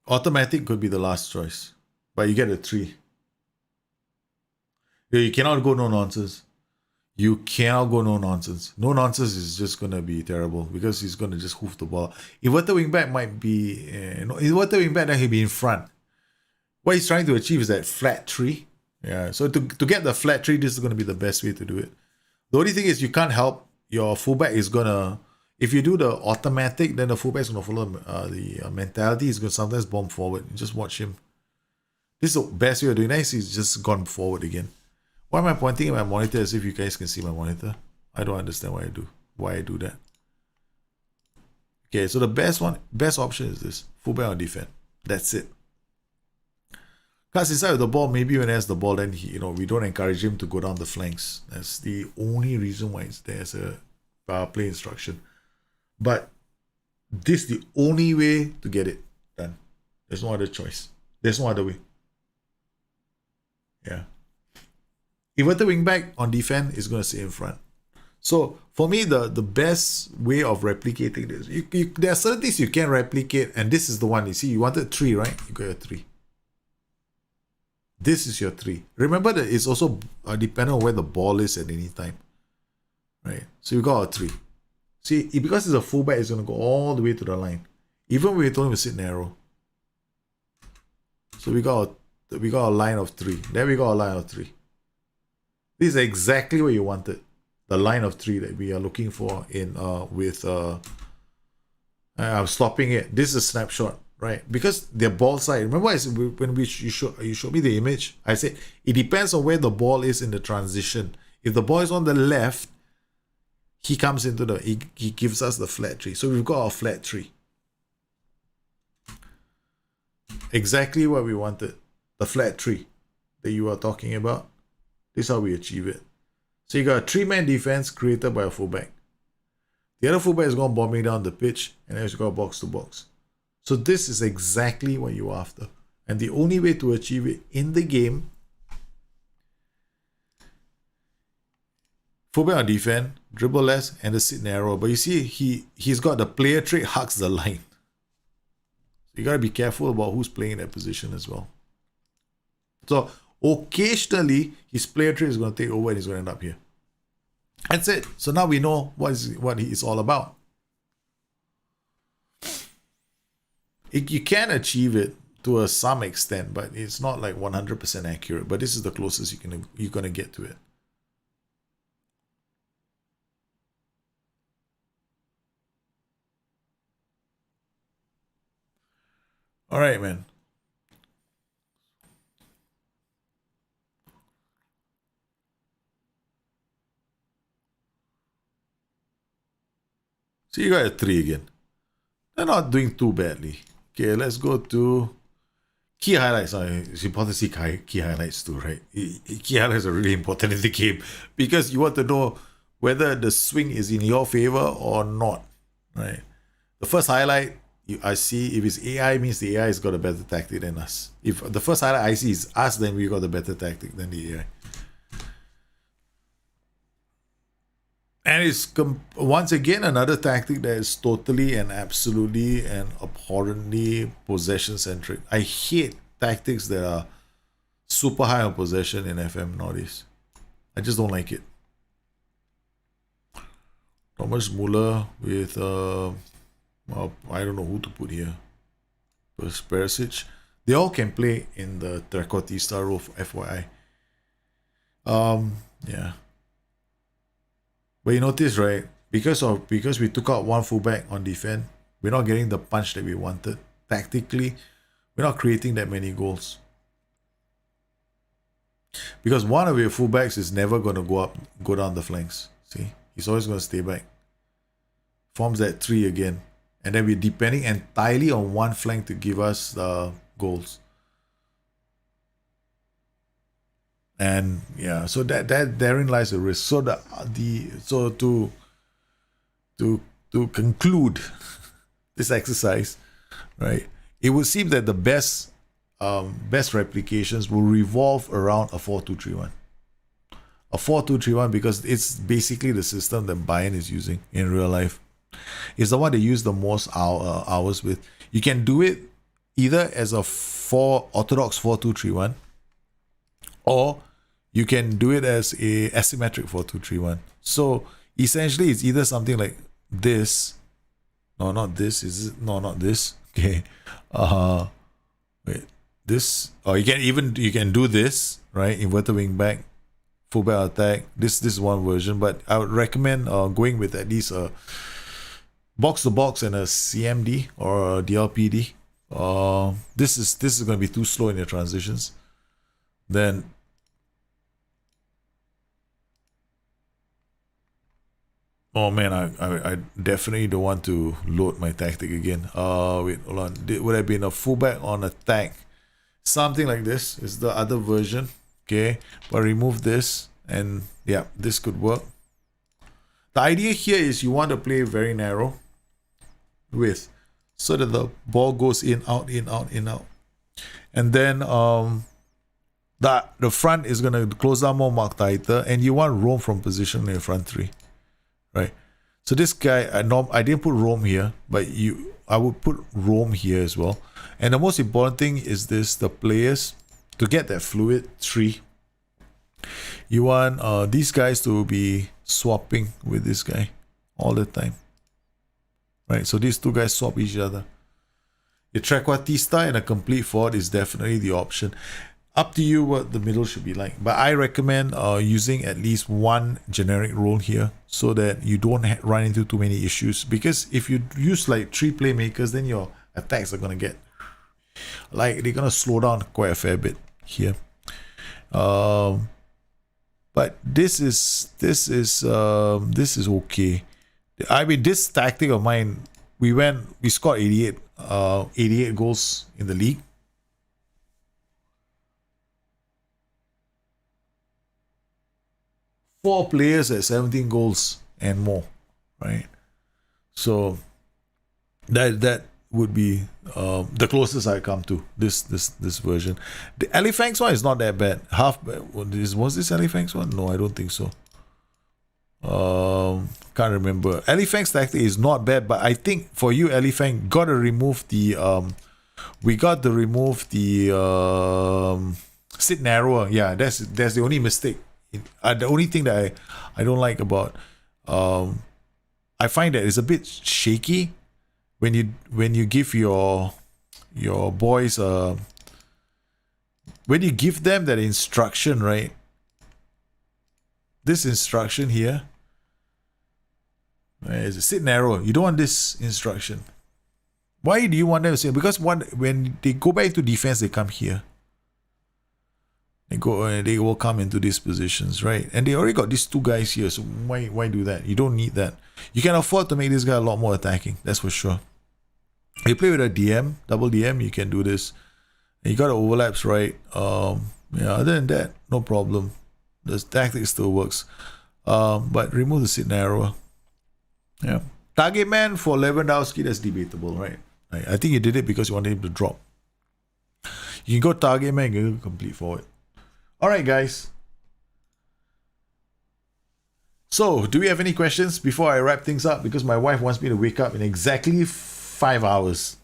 Speaker 1: Automatic could be the last choice, but you get a 3. You cannot go no nonsense. You cannot go no nonsense. No nonsense is just going to be terrible because he's going to just hoof the ball. Inverted wingback might be... inverted wingback, then he'll be in front. What he's trying to achieve is that flat 3. Yeah, so to get the flat 3, this is going to be the best way to do it. The only thing is you can't help. Your fullback is going to... If you do the automatic, then the fullback is going to follow the mentality. He's going to sometimes bomb forward. Just watch him. This is the best way of doing it. He's just gone forward again. Why am I pointing at my monitor as if you guys can see my monitor? I don't understand why I do that. Okay, so the best option is this. Fullback or defense. That's it. Plus inside with the ball, maybe when he has the ball, then we don't encourage him to go down the flanks. That's the only reason why it's there as a play instruction. But this is the only way to get it done. There's no other choice. There's no other way. Yeah. Inverted wingback on defense is going to sit in front. So for me, the best way of replicating this, there are certain things you can replicate, and this is the one. You see, you wanted 3, right? You got your 3. This is your 3. Remember that it's also dependent on where the ball is at any time. Right? So you got a 3. See, because it's a fullback, it's going to go all the way to the line. Even when we told him to sit narrow. So we got a line of 3. Then we got a line of 3. This is exactly what you wanted. The line of 3 that we are looking for in I'm stopping it. This is a snapshot, right? Because they're ball side. Remember when you showed me the image, I said it depends on where the ball is in the transition. If the ball is on the left, he comes into he gives us the flat 3. So we've got our flat 3. Exactly what we wanted. The flat 3 that you are talking about. This is how we achieve it. So you got a 3-man defense created by a fullback. The other fullback is going bombing down the pitch, and then you got box to box. So this is exactly what you're after. And the only way to achieve it in the game, fullback on defense, dribble less, and the sit narrow. But you see, he's got the player trait hugs the line. So you got to be careful about who's playing that position as well. So occasionally, his player trait is going to take over and he's going to end up here. That's it. So now we know what he is all about. You can achieve it to some extent, but it's not like 100% accurate. But this is the closest you're going to get to it. All right, man. So you got a 3 again. They're not doing too badly. Okay, let's go to key highlights. It's important to see key highlights too, right? Key highlights are really important in the game because you want to know whether the swing is in your favor or not, right? The first highlight I see, if it's AI, means the AI has got a better tactic than us. If the first highlight I see is us, then we got a better tactic than the AI. And it's once again another tactic that is totally and absolutely and abhorrently possession centric. I hate tactics that are super high on possession in FM nowadays. I just don't like it. Thomas Muller with well, I don't know who to put here. Perisic. They all can play in the Trequartista role, FYI. Yeah. But you notice, right? Because we took out one fullback on defense, we're not getting the punch that we wanted. Tactically, we're not creating that many goals. Because one of your fullbacks is never going to go down the flanks. See? He's always going to stay back. Forms that 3 again. And then we're depending entirely on one flank to give us goals. And yeah, so that therein lies the risk. So to conclude this exercise, right? It would seem that the best replications will revolve around a 4-2-3-1. A 4-2-3-1 because it's basically the system that Bayern is using in real life. It's the one they use the most hours with. You can do it either as a orthodox 4-2-3-1, or you can do it as a asymmetric 4-2-3-1. So essentially, it's either something like this. No, not this. Is it? No, not this. Okay. Wait. This. Or you can do this, right? Inverted wing back, fullback attack. This is one version, but I would recommend going with at least a box to box and a CMD or a DLPD. This is going to be too slow in your transitions. Then oh man, I definitely don't want to load my tactic again. Wait, hold on. Would have been a fullback on attack. Something like this is the other version. Okay, but remove this and yeah, this could work. The idea here is you want to play very narrow width so that the ball goes in, out, in, out, in, out. And then the front is going to close down more, mark tighter, and you want roam from position in your front 3. Right, so this guy, I didn't put roam here, but I would put roam here as well. And the most important thing is this: the players to get that fluid 3. You want these guys to be swapping with this guy all the time, right? So these two guys swap each other. A Trequartista and a complete forward is definitely the option. Up to you what the middle should be like. But I recommend using at least one generic role here so that you don't run into too many issues. Because if you use like 3 playmakers, then your attacks are going to get like they're going to slow down quite a fair bit here. But this is okay. I mean, this tactic of mine, we scored 88 goals in the league. Four players at 17 goals and more, right? So that would be the closest I come to this version. The Elifanks one is not that bad. Was this Elifanks one? No, I don't think so. Can't remember. Elifanks tactic is not bad, but I think for you, Elifang, gotta remove the sit narrower. Yeah, that's the only mistake. The only thing that I don't like about I find that it's a bit shaky when you give your boys when you give them that instruction, right? This instruction here, right, is sit narrow. You don't want this instruction. Why do you want them to say? Because when they go back to defense, they come here. They will come into these positions, right? And they already got these 2 guys here, so why do that? You don't need that. You can afford to make this guy a lot more attacking, that's for sure. You play with a DM, double DM, you can do this. And you got the overlaps, right? Yeah, other than that, no problem. The tactic still works. But remove the sit narrower. Yeah. Target man for Lewandowski, that's debatable, right? I think you did it because you wanted him to drop. You can go target man, you can go complete forward. Alright guys, So, do we have any questions before I wrap things up? Because my wife wants me to wake up in exactly 5 hours.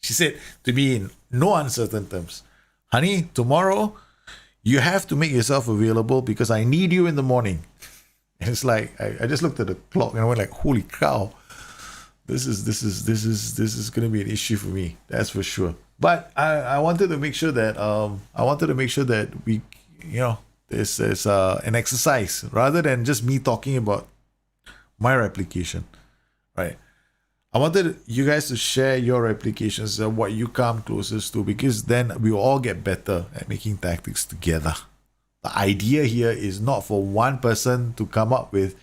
Speaker 1: She said to me in no uncertain terms, honey, tomorrow you have to make yourself available because I need you in the morning. And it's like I just looked at the clock and I went like, holy cow, this is gonna be an issue for me, that's for sure. But I wanted to make sure that we, you know, this is an exercise rather than just me talking about my replication, right? I wanted you guys to share your replications and what you come closest to, because then we will all get better at making tactics together. The idea here is not for one person to come up with,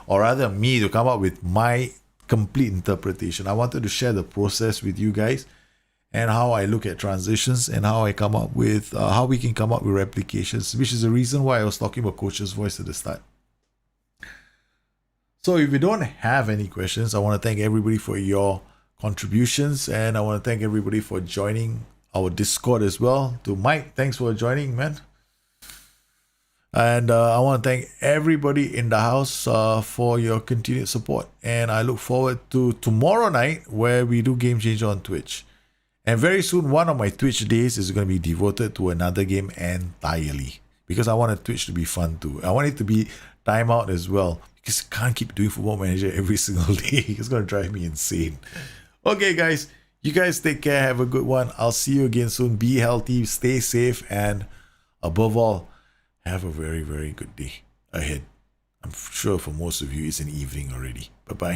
Speaker 1: or rather me to come up with my complete interpretation. I wanted to share the process with you guys and how I look at transitions and how I come up with, how we can come up with replications, which is the reason why I was talking about coach's voice at the start. So if you don't have any questions, I want to thank everybody for your contributions, and I want to thank everybody for joining our Discord as well. To Mike, thanks for joining, man. And I want to thank everybody in the house for your continued support. And I look forward to tomorrow night where we do Game Changer on Twitch. And very soon, one of my Twitch days is going to be devoted to another game entirely, because I want Twitch to be fun too. I want it to be timeout as well, because I can't keep doing Football Manager every single day. It's going to drive me insane. Okay, guys. You guys take care. Have a good one. I'll see you again soon. Be healthy. Stay safe. And above all, have a very, very good day ahead. I'm sure for most of you, it's an evening already. Bye-bye.